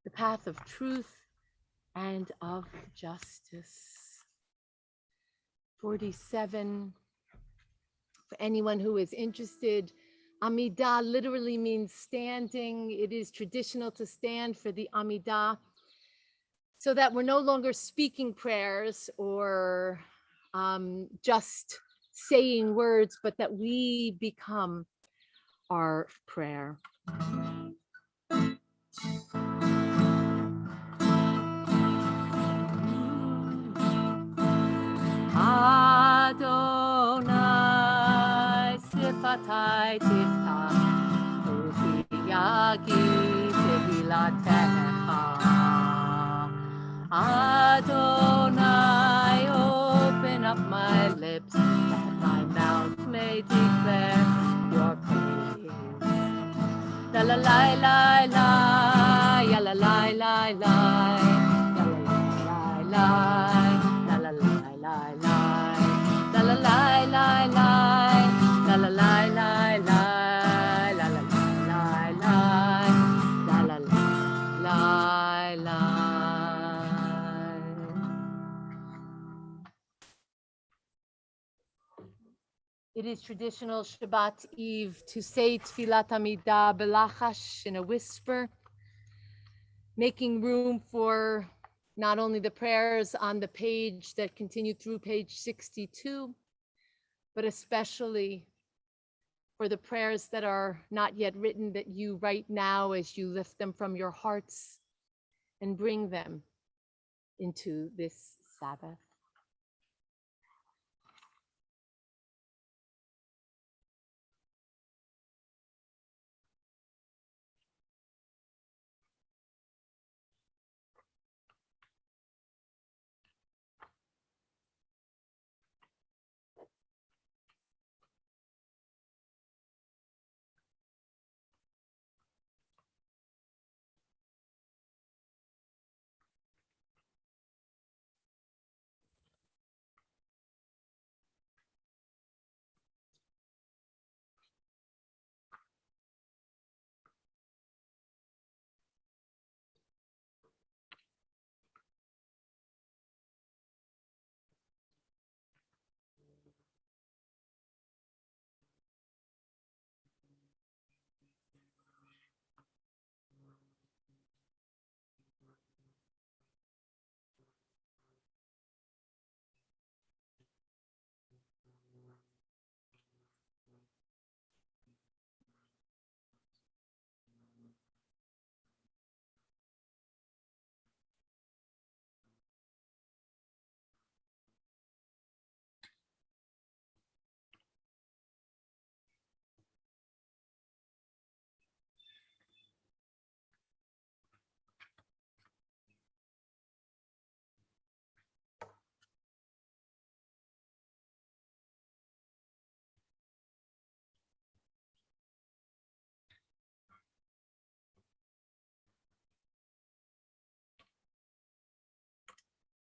the path of truth and of justice. 47. For anyone who is interested, Amidah literally means standing. It is traditional to stand for the Amidah, so that we're no longer speaking prayers or just saying words, but that we become our prayer. Adonai sifatai tiftach yagi tehilatecha. Adonai, open up my lips, that my mouth may declare your praise. La la la la la, ya la la la la, ya la la la la, la la la la la, la la la la la, la la la la la, la la la la, la la la la. It is traditional Shabbat Eve to say Tfilat Amidah belachash, in a whisper, making room for not only the prayers on the page that continue through page 62, but especially for the prayers that are not yet written, that you write now as you lift them from your hearts and bring them into this Sabbath.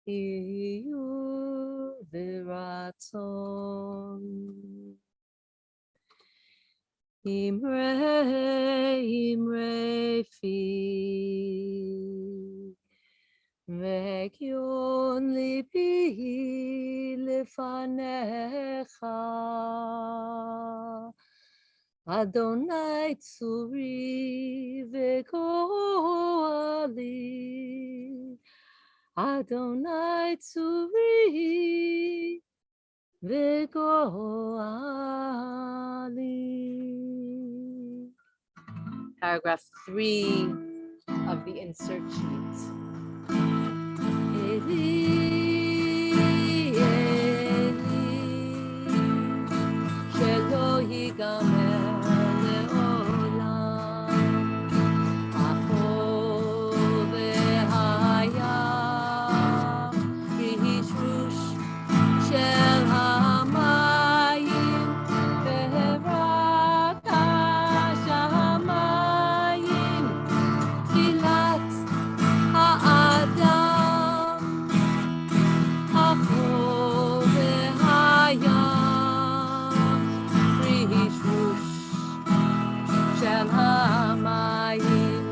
Iyu v'ratzon imre fi v'kyon lipi lefanecha Adonai tzuri v'koali Adonai tzuri v'goali. Paragraph 3 of the insert sheet. Eli, Eli, shelo yigamer le'olam. Acho v'haya b'hishrush shel hamayim v'rak hashamayim tfilat ha'adam acho v'haya b'hishrush shel hamayim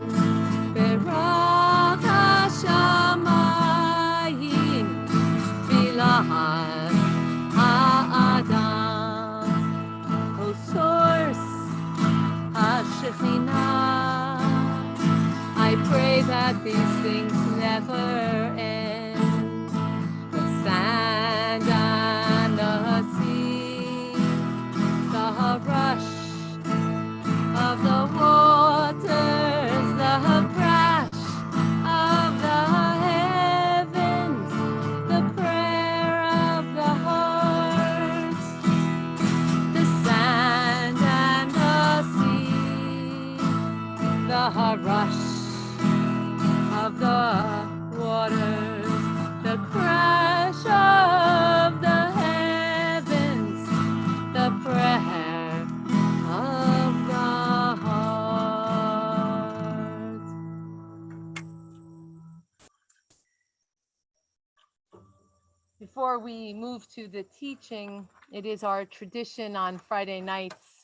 v'rak hashamayim tfilat ha'adam, O source ha'shekhinah, I pray that these things never end. The sand rush of the waters, the crash of the heavens, the prayer of the heart. Before we move to the teaching, it is our tradition on Friday nights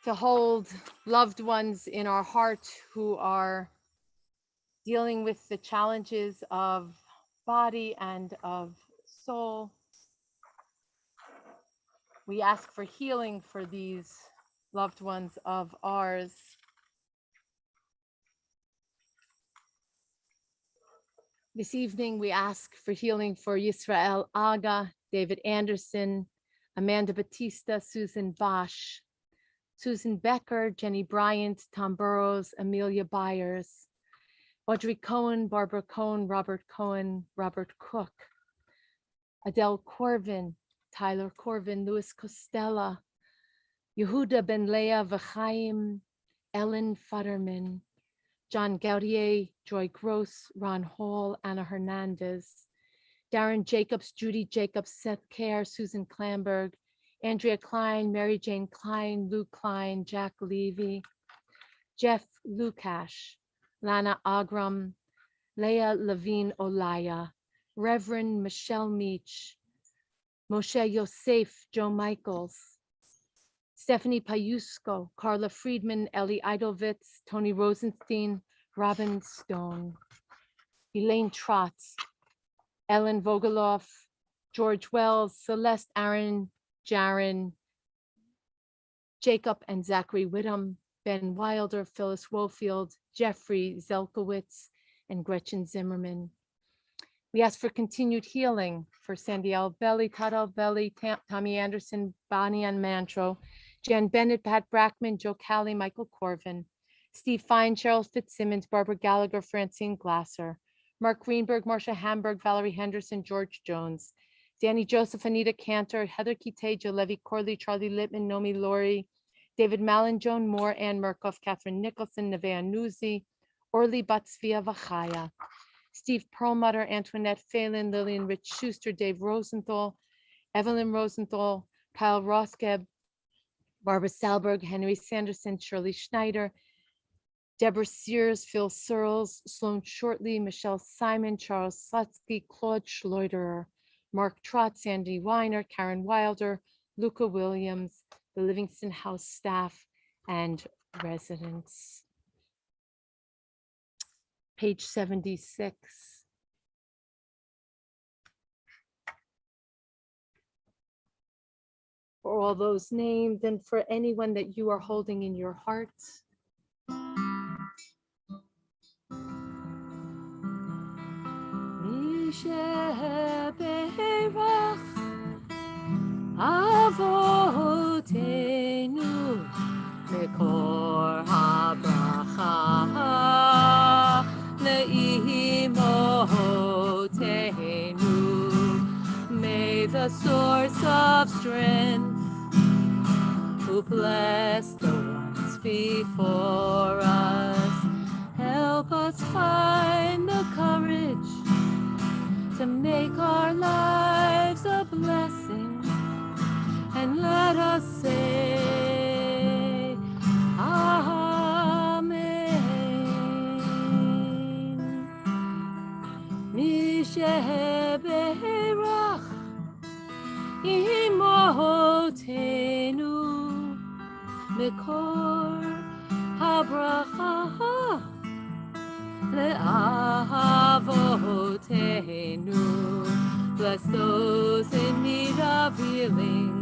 to hold loved ones in our heart who are dealing with the challenges of body and of soul. We ask for healing for these loved ones of ours. This evening, we ask for healing for Yisrael Aga, David Anderson, Amanda Batista, Susan Bosch, Susan Becker, Jenny Bryant, Tom Burrows, Amelia Byers, Audrey Cohen, Barbara Cohen, Robert Cook, Adele Corvin, Tyler Corvin, Louis Costella, Yehuda Ben Leah V'chaim, Ellen Futterman, John Gautier, Joy Gross, Ron Hall, Anna Hernandez, Darren Jacobs, Judy Jacobs, Seth Kerr, Susan Klamberg, Andrea Klein, Mary Jane Klein, Lou Klein, Jack Levy, Jeff Lukash, Lana Agram, Leah Levine Olaya, Reverend Michelle Meach, Moshe Yosef, Joe Michaels, Stephanie Payusko, Carla Friedman, Ellie Idovitz, Tony Rosenstein, Robin Stone, Elaine Trotz, Ellen Vogeloff, George Wells, Celeste Aaron, Jaron, Jacob and Zachary Whittam, Ben Wilder, Phyllis Wofield, Jeffrey Zelkowitz, and Gretchen Zimmerman. We ask for continued healing for Sandy Albelli, Todd Albelli, Tommy Anderson, Bonnie Ann Mantro, Jan Bennett, Pat Brackman, Joe Calley, Michael Corvin, Steve Fine, Cheryl Fitzsimmons, Barbara Gallagher, Francine Glasser, Mark Greenberg, Marcia Hamburg, Valerie Henderson, George Jones, Danny Joseph, Anita Cantor, Heather Kite, Joe Levy Corley, Charlie Littman, Nomi Laurie, David Mallon, Joan Moore, Ann Murkoff, Catherine Nicholson, Nevea Nuzzi, Orly Batsvia Vachaya, Steve Perlmutter, Antoinette Phelan, Lillian Rich Schuster, Dave Rosenthal, Evelyn Rosenthal, Kyle Rothgeb, Barbara Salberg, Henry Sanderson, Shirley Schneider, Deborah Sears, Phil Searles, Sloan Shortley, Michelle Simon, Charles Slutsky, Claude Schleuderer, Mark Trott, Sandy Weiner, Karen Wilder, Luca Williams, the Livingston House staff, and residents. Page 76. For all those named and for anyone that you are holding in your heart. Avotenu Mekor habracha leimotenu. May the source of strength who bless the ones before us help us find the courage to make our lives a blessing, and let us say Amen. Misheberach imotenu Mekor habracha le'avotenu. Bless those in need of healing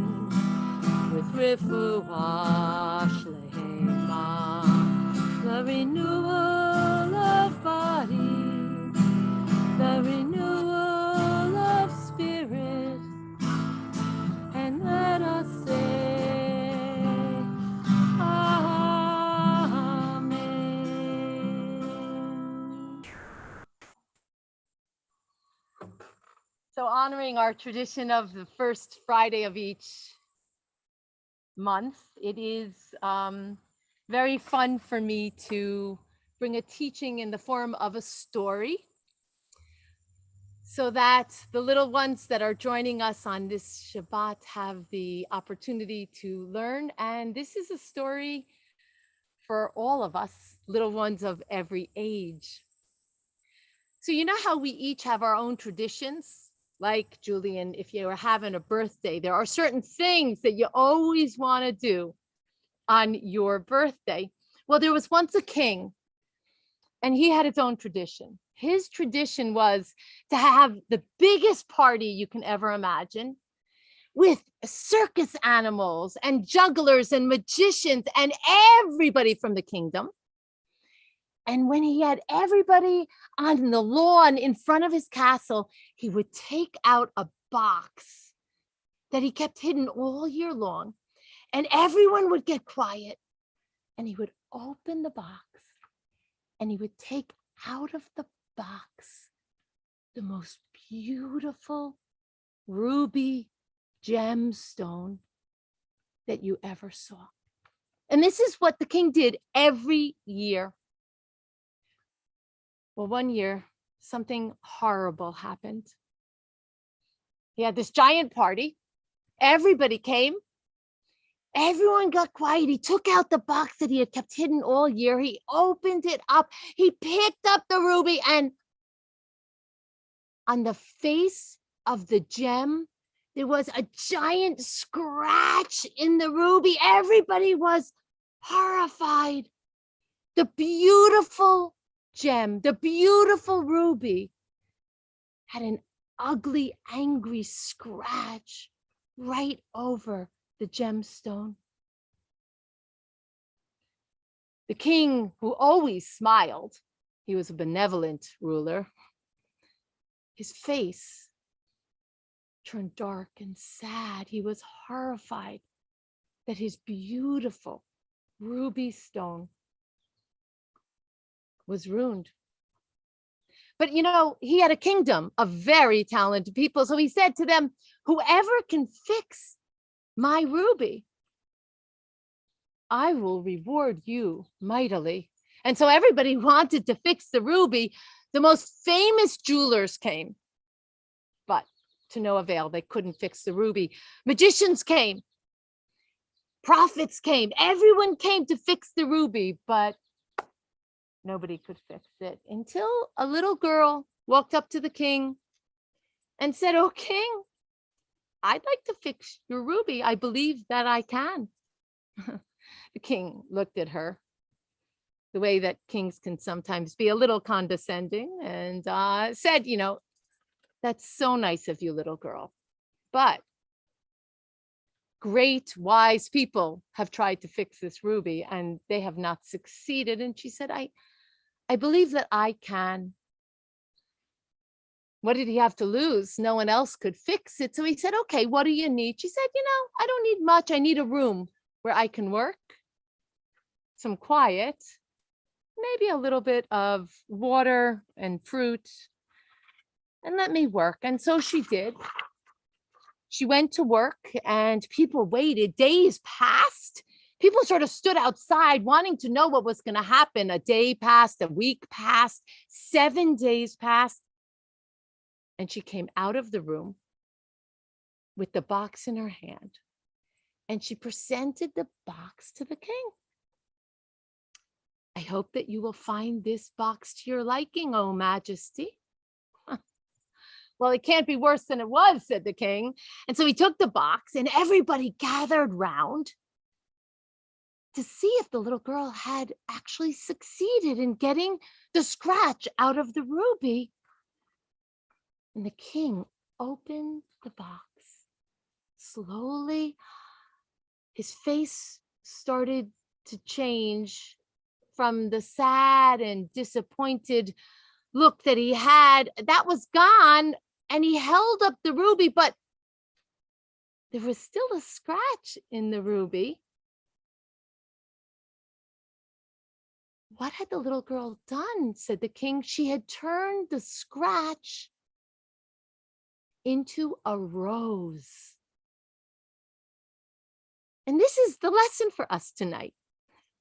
with refuah shlema, the renewal of body, the renewal of spirit, and let us say Amen. So honoring our tradition of the first Friday of each month, it is very fun for me to bring a teaching in the form of a story so that the little ones that are joining us on this Shabbat have the opportunity to learn. And this is a story for all of us, little ones of every age. So, you know how we each have our own traditions? Like Julian, if you are having a birthday, there are certain things that you always want to do on your birthday. Well, there was once a king, and he had his own tradition. His tradition was to have the biggest party you can ever imagine with circus animals and jugglers and magicians and everybody from the kingdom. And when he had everybody on the lawn in front of his castle, he would take out a box that he kept hidden all year long, and everyone would get quiet, and he would open the box, and he would take out of the box the most beautiful ruby gemstone that you ever saw. And this is what the king did every year. Well, one year, something horrible happened. He had this giant party. Everybody came. Everyone got quiet. He took out the box that he had kept hidden all year. He opened it up. He picked up the ruby, and on the face of the gem, there was a giant scratch in the ruby. Everybody was horrified. The beautiful gem, the beautiful ruby, had an ugly, angry scratch right over the gemstone. The king, who always smiled, he was a benevolent ruler, his face turned dark and sad. He was horrified that his beautiful ruby stone was ruined. But you know, he had a kingdom of very talented people. So he said to them, whoever can fix my ruby, I will reward you mightily. And so everybody wanted to fix the ruby. The most famous jewelers came, but to no avail. They couldn't fix the ruby. Magicians came, prophets came, everyone came to fix the ruby, but nobody could fix it until a little girl walked up to the king and said, "Oh, king, I'd like to fix your ruby. I believe that I can." The king looked at her the way that kings can sometimes be, a little condescending, and said, "You know, that's so nice of you, little girl. But great, wise people have tried to fix this ruby and they have not succeeded." And she said, I believe that I can. What did he have to lose? No one else could fix it. So he said, "Okay, what do you need?" She said, "You know, I don't need much. I need a room where I can work, some quiet, maybe a little bit of water and fruit, and let me work." And so she did. She went to work and people waited. Days passed. People sort of stood outside wanting to know what was going to happen. A day passed, a week passed, 7 days passed. And she came out of the room with the box in her hand. And she presented the box to the king. "I hope that you will find this box to your liking, O Majesty." "Well, it can't be worse than it was," said the king. And so he took the box and everybody gathered round to see if the little girl had actually succeeded in getting the scratch out of the ruby. And the king opened the box slowly. His face started to change from the sad and disappointed look that he had. That was gone. And he held up the ruby, but there was still a scratch in the ruby. "What had the little girl done?" said the king. "She had turned the scratch into a rose." And this is the lesson for us tonight.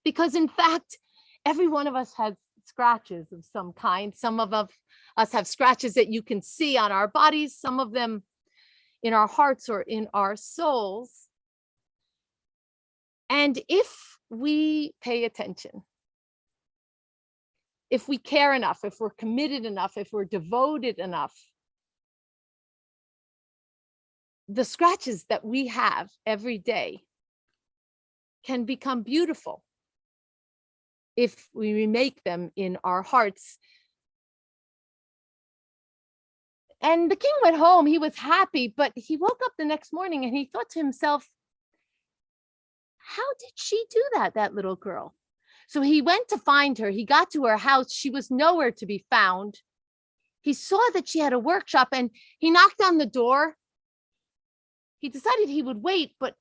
Because in fact, every one of us has scratches of some kind. Some of us have scratches that you can see on our bodies, some of them in our hearts or in our souls. And if we pay attention, if we care enough, if we're committed enough, if we're devoted enough, the scratches that we have every day can become beautiful if we remake them in our hearts. And the king went home. He was happy, but he woke up the next morning and he thought to himself, how did she do that, that little girl? So he went to find her. He got to her house. She was nowhere to be found. He saw that she had a workshop and he knocked on the door. He decided he would wait, but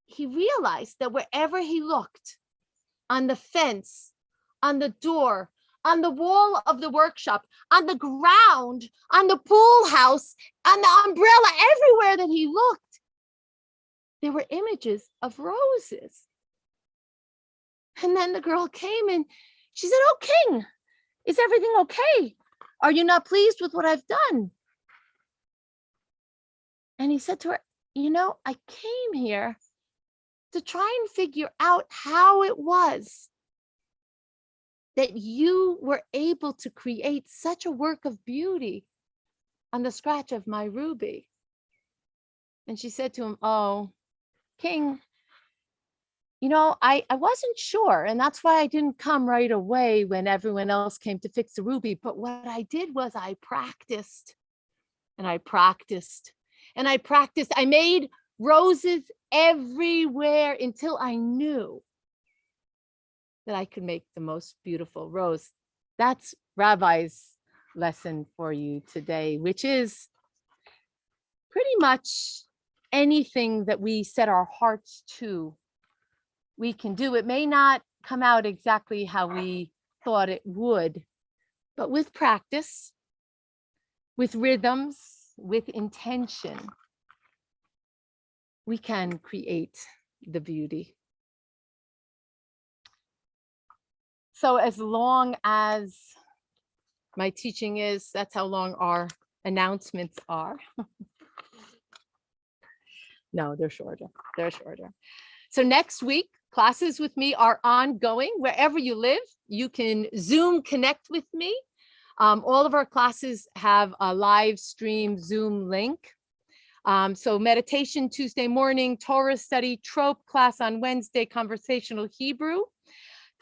he realized that wherever he looked, on the fence, on the door, on the wall of the workshop, on the ground, on the pool house, on the umbrella, everywhere that he looked, there were images of roses. And then the girl came and she said, "Oh, king, is everything okay? Are you not pleased with what I've done?" And he said to her, "You know, I came here to try and figure out how it was that you were able to create such a work of beauty on the scratch of my ruby." And she said to him, "Oh, king, you know, I wasn't sure, and that's why I didn't come right away when everyone else came to fix the ruby. But what I did was I practiced and I practiced and I practiced. I made roses everywhere until I knew that I could make the most beautiful rose." That's Rabbi's lesson for you today, which is pretty much anything that we set our hearts to, we can do. It may not come out exactly how we thought it would, but with practice, with rhythms, with intention, we can create the beauty. So as long as my teaching is, that's how long our announcements are. No, they're shorter. They're shorter. So next week, classes with me are ongoing. Wherever you live, you can Zoom connect with me. All of our classes have a live stream Zoom link. So meditation Tuesday morning, Torah study, trope class on Wednesday, conversational Hebrew.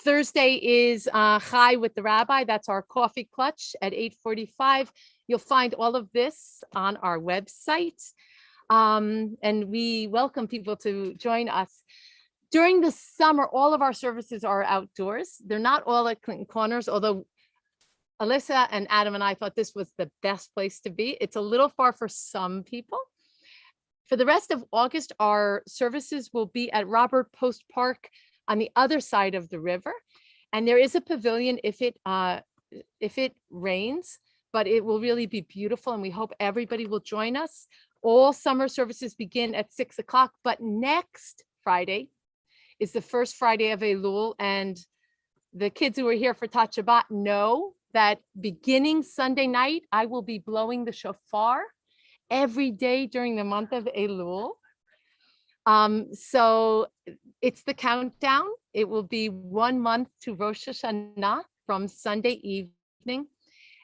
Thursday is Chai with the Rabbi. That's our coffee clutch at 8:45. You'll find all of this on our website. And we welcome people to join us. During the summer, all of our services are outdoors. They're not all at Clinton Corners, although Alyssa and Adam and I thought this was the best place to be. It's a little far for some people. For the rest of August, our services will be at Robert Post Park on the other side of the river. And there is a pavilion if it rains, but it will really be beautiful. And we hope everybody will join us. All summer services begin at 6 o'clock, but next Friday is the first Friday of Elul. And the kids who are here for Tat Shabbat know that beginning Sunday night, I will be blowing the shofar every day during the month of Elul. So it's the countdown. It will be 1 month to Rosh Hashanah from Sunday evening.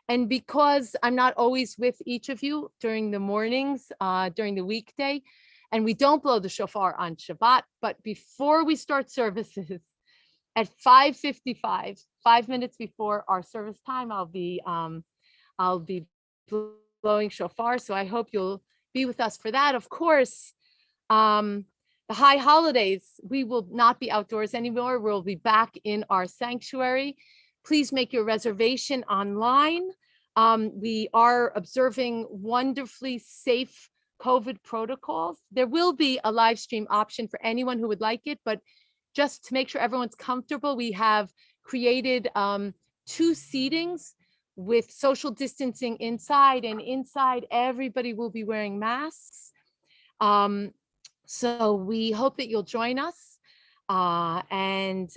And because I'm not always with each of you during the mornings, during the weekday, and we don't blow the shofar on Shabbat, but before we start services at 5:55, 5 minutes before our service time, I'll be blowing shofar. So I hope you'll be with us for that. Of course, the high holidays, we will not be outdoors anymore. We'll be back in our sanctuary. Please make your reservation online. We are observing wonderfully safe COVID protocols. There will be a live stream option for anyone who would like it, but just to make sure everyone's comfortable, we have created 2 seatings with social distancing inside, and inside everybody will be wearing masks. So we hope that you'll join us. And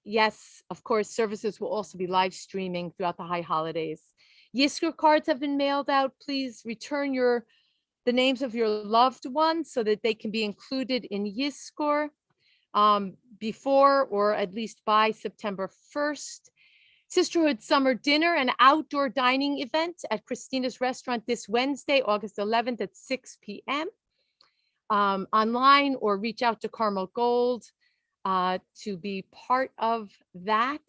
yes, of course, services will also be live streaming throughout the high holidays. Yisker cards have been mailed out. Please return the names of your loved ones so that they can be included in Yiskor before or at least by September 1st. Sisterhood Summer Dinner, an outdoor dining event at Christina's Restaurant this Wednesday, August 11th at 6 p.m. Online, or reach out to Carmel Gold to be part of that.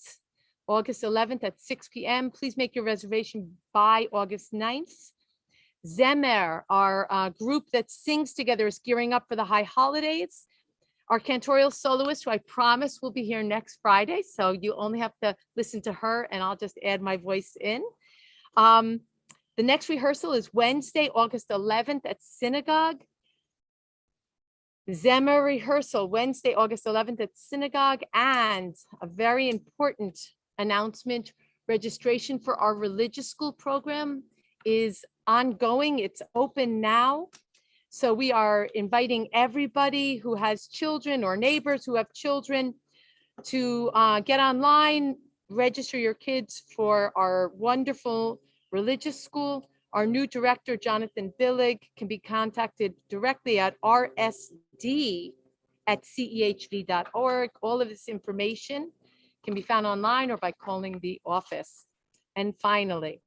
August 11th at 6 p.m. Please make your reservation by August 9th. Zemer, our group that sings together, is gearing up for the high holidays. Our cantorial soloist, who I promise will be here next Friday, so you only have to listen to her and I'll just add my voice in. The next rehearsal is Wednesday, August 11th at Synagogue. Zemer rehearsal, Wednesday, August 11th at Synagogue. And a very important announcement, registration for our religious school program is ongoing. It's open now. So we are inviting everybody who has children or neighbors who have children to get online, register your kids for our wonderful religious school. Our new director, Jonathan Billig, can be contacted directly at rsd@cehv.org. All of this information can be found online or by calling the office. And finally,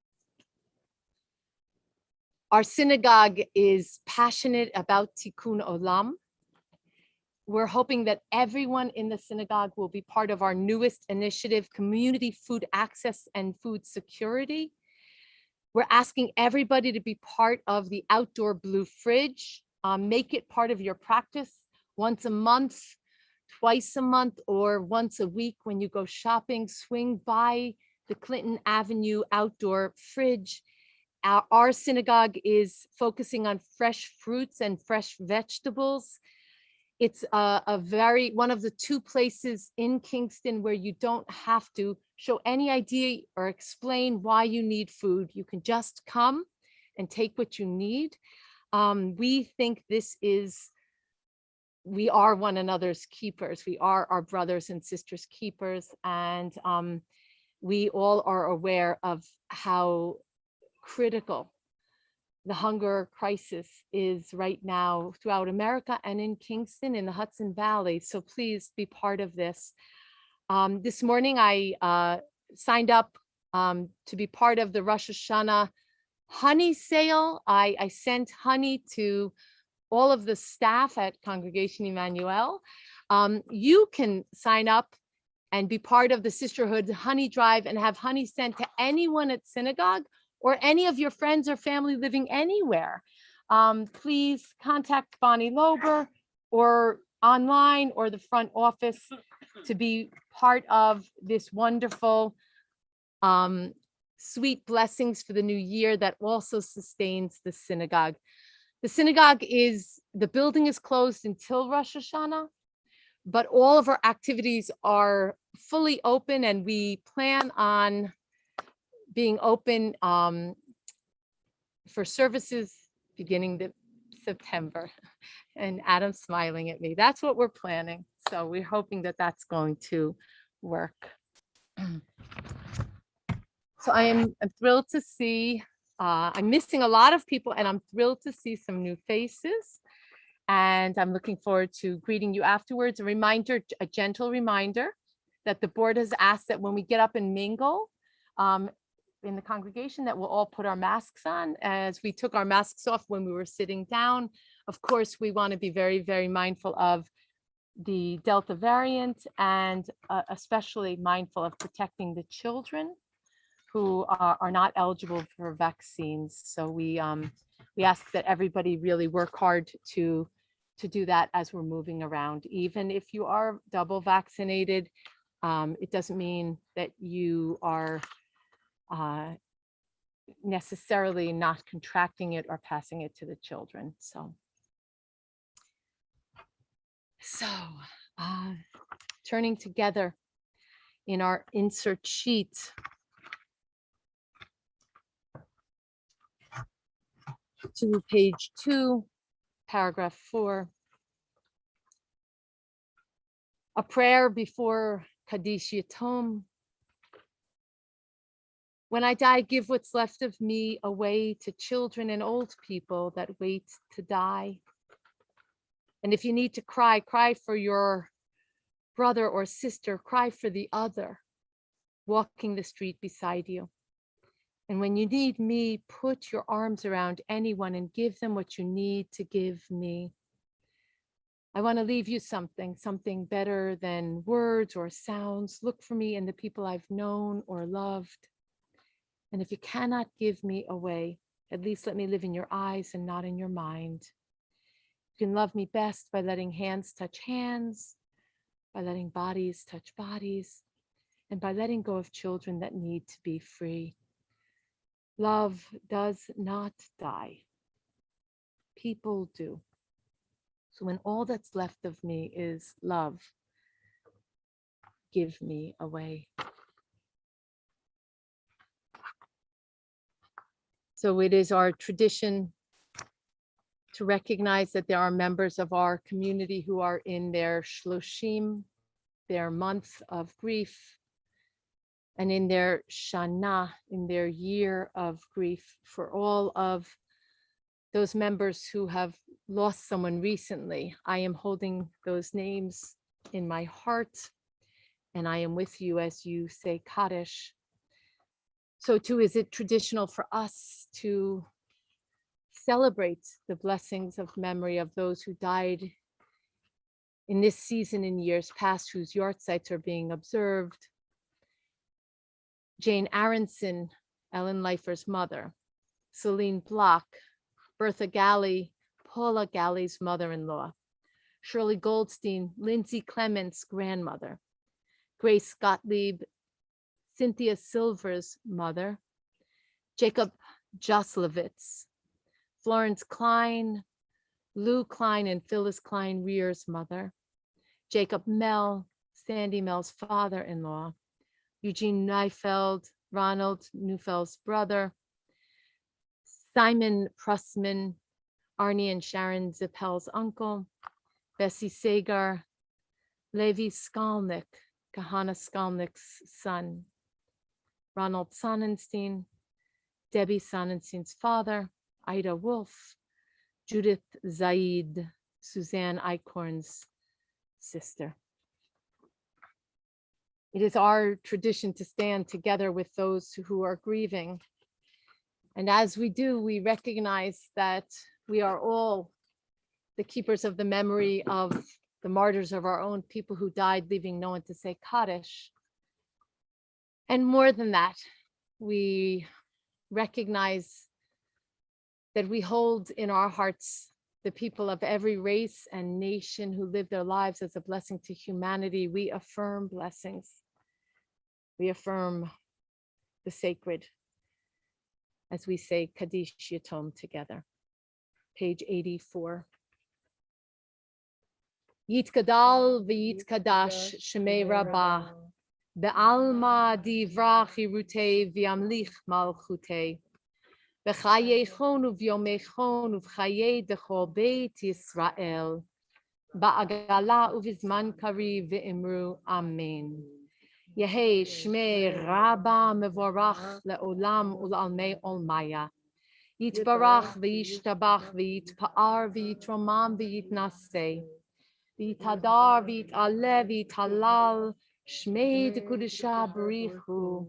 our synagogue is passionate about Tikkun Olam. We're hoping that everyone in the synagogue will be part of our newest initiative, Community Food Access and Food Security. We're asking everybody to be part of the outdoor blue fridge. Make it part of your practice once a month, twice a month, or once a week when you go shopping. Swing by the Clinton Avenue outdoor fridge. Our synagogue is focusing on fresh fruits and fresh vegetables. It's one of the two places in Kingston where you don't have to show any idea or explain why you need food. You can just come and take what you need. We think we are one another's keepers. We are our brothers and sisters' keepers. And we all are aware of how critical the hunger crisis is right now throughout America and in Kingston, in the Hudson Valley. So please be part of this. This morning, I signed up to be part of the Rosh Hashanah honey sale. I sent honey to all of the staff at Congregation Emmanuel. You can sign up and be part of the Sisterhood Honey Drive and have honey sent to anyone at synagogue or any of your friends or family living anywhere. Please contact Bonnie Lober or online or the front office to be part of this wonderful sweet blessings for the new year that also sustains the synagogue. The building is closed until Rosh Hashanah, but all of our activities are fully open and we plan on being open for services beginning September. And Adam's smiling at me. That's what we're planning. So we're hoping that that's going to work. So I'm thrilled to see, I'm missing a lot of people and I'm thrilled to see some new faces. And I'm looking forward to greeting you afterwards. A gentle reminder that the board has asked that when we get up and mingle, in the congregation, that we'll all put our masks on, as we took our masks off when we were sitting down. Of course, we want to be very, very mindful of the Delta variant and especially mindful of protecting the children who are not eligible for vaccines. So we ask that everybody really work hard to do that as we're moving around. Even if you are double vaccinated, it doesn't mean that you are necessarily not contracting it or passing it to the children. So turning together in our insert sheet to page 2, paragraph 4. A prayer before Kaddish Yatom. When I die, give what's left of me away to children and old people that wait to die. And if you need to cry, cry for your brother or sister, cry for the other walking the street beside you. And when you need me, put your arms around anyone and give them what you need to give me. I want to leave you something better than words or sounds. Look for me in the people I've known or loved. And if you cannot give me away, at least let me live in your eyes and not in your mind. You can love me best by letting hands touch hands, by letting bodies touch bodies, and by letting go of children that need to be free. Love does not die. People do. So when all that's left of me is love, give me away. So it is our tradition to recognize that there are members of our community who are in their shloshim, their month of grief, and in their shana, in their year of grief. For all of those members who have lost someone recently, I am holding those names in my heart, and I am with you as you say Kaddish. So too is it traditional for us to celebrate the blessings of memory of those who died in this season in years past, whose yahrzeits are being observed. Jane Aronson, Ellen Leifer's mother, Celine Block, Bertha Galley, Paula Galley's mother-in-law, Shirley Goldstein, Lindsay Clements' grandmother, Grace Gottlieb, Cynthia Silver's mother, Jacob Joslowitz, Florence Klein, Lou Klein and Phyllis Klein Rear's mother, Jacob Mell, Sandy Mell's father-in-law, Eugene Neufeld, Ronald Neufeld's brother, Simon Pressman, Arnie and Sharon Zippel's uncle, Bessie Sagar, Levi Skalnick, Kahana Skalnick's son, Ronald Sonnenstein, Debbie Sonnenstein's father, Ida Wolf, Judith Zaid, Suzanne Eichhorn's sister. It is our tradition to stand together with those who are grieving. And as we do, we recognize that we are all the keepers of the memory of the martyrs of our own people who died, leaving no one to say Kaddish. And more than that, we recognize that we hold in our hearts the people of every race and nation who live their lives as a blessing to humanity. We affirm blessings. We affirm the sacred as we say Kaddish Yatom together. Page 84. Yitkadal v'yitkadash shemei rabbah, be'alma divra chirutei v'yamlich malchutei, b'chayechon uvyomechon uv'chayei dechol beit Yisrael, ba'agala uvizman kari v'imru amen. Yehei shmei rabba mevorach le'olam ul'almei olmaya. Yitbarach v'yishtabach v'yitpa'ar v'yitromam v'yitnaseh. V'yitadar v'yit'aleh v'yithalal shmei dekudesha b'richu.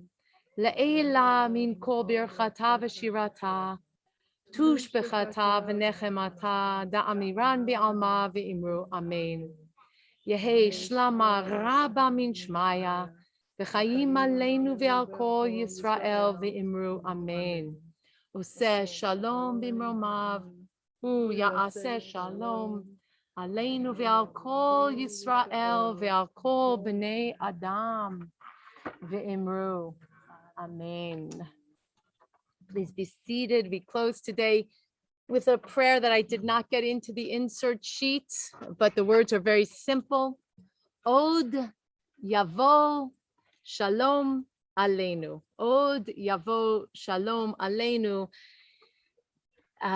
Le'ela min kol birchata v'shirata. Tush b'chata v'nechemata da'amiran bi'alma v'imru amen. Yehei shlama rabba min shmaya. V'chayim aleinu ve'al kol Yisrael v'imru amen. Oseh shalom b'mromav, hu ya'aseh shalom aleinu ve'al kol Yisrael ve'al kol b'nei Adam v'imru amen. Please be seated. We close today with a prayer that I did not get into the insert sheet, but the words are very simple. Od yavo shalom aleinu. Od yavo shalom aleinu.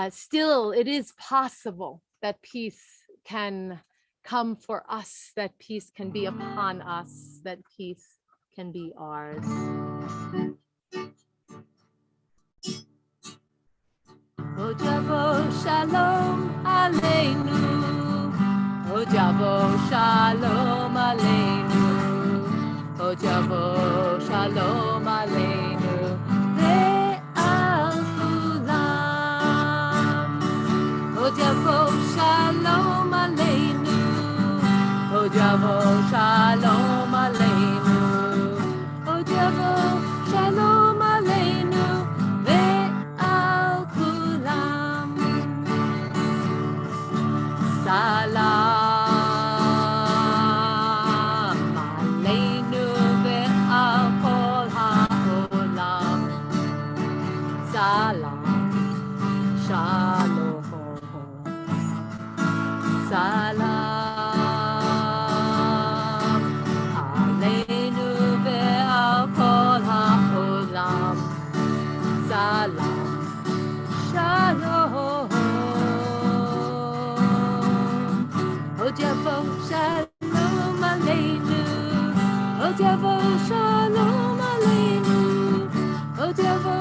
Still, it is possible that peace can come for us, that peace can be upon us, that peace can be ours. O Javo Shalom Aleinu, O Javo Shalom Aleinu, O Javo Shalom Aleinu, Ve'al Kulam. O Javo Shalom Aleinu, O Javo Shalom Aleinu, O Javo Shalom Aleinu, Ve'al Kulam. Salam Aleinu Ve'al Kol Ha'olam. Salam Shalom. Salam Aleinu Ve'al Kol Ha'olam. Salam Shalom. O Javo Shalom Aleinu, O Javo Shalom Aleinu, O Javo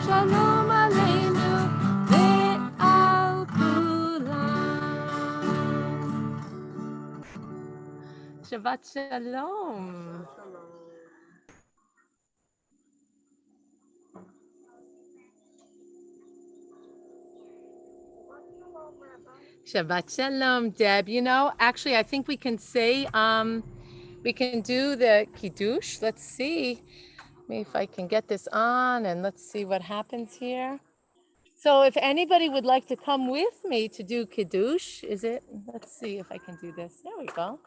Shalom Aleinu, Ve'al Kulam. Shabbat Shalom. Shabbat Shalom, Deb. You know, actually, I think we can say, we can do the Kiddush. Let's see. Maybe if I can get this on and let's see what happens here. So if anybody would like to come with me to do Kiddush, let's see if I can do this. There we go.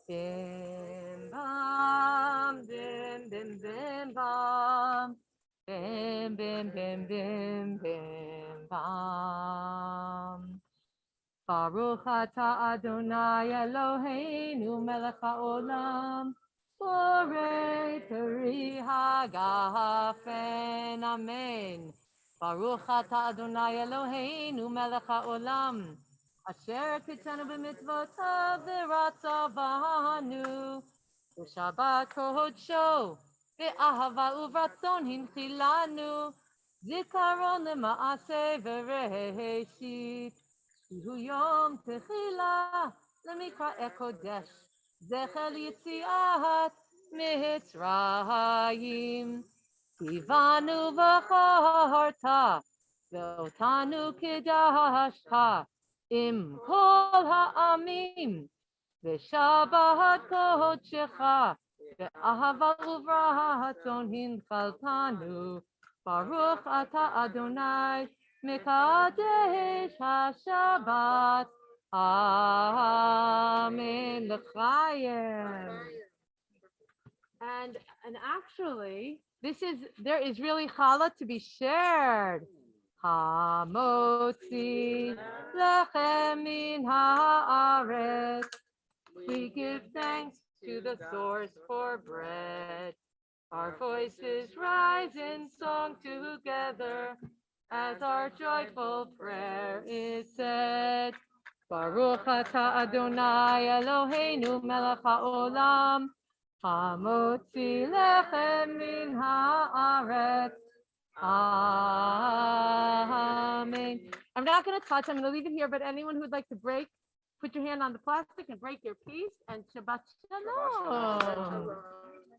Bim bam, bim bim bim bam, bim bim bim bim bim bam. Baruch atah Adonai Eloheinu melech haolam, borei peri hagafen, amen. Baruch atah Adonai Eloheinu melech haolam, asher kitanu b'mitzvotav v'ratzav banu, v'shabbat kohodsho, v'ahava uvratzon hinchilanu, zikaron lema'aseh v'reheshit. Hu yom techila lemikra ekodesh zecher yitziat mitzrayim tivanu v'charta ve'otanu kedashta im kol ha'amim v'shabbat kodshecha ve'ahava uvratzon hinchaltanu Baruch atah Adonai Mekadesh HaShabbat. Amen. L'chaim. And actually, there is really challah to be shared. Hamotzi lechem min haaretz. We give thanks to the source for bread. Our voices rise in song together as our joyful prayer is said. Baruch atah Adonai Eloheinu melech haolam, hamotzi lechem min haaretz. Amen. I'm not going to touch. I'm going to leave it here, but anyone who would like to break, put your hand on the plastic and break your piece, and Shabbat Shalom.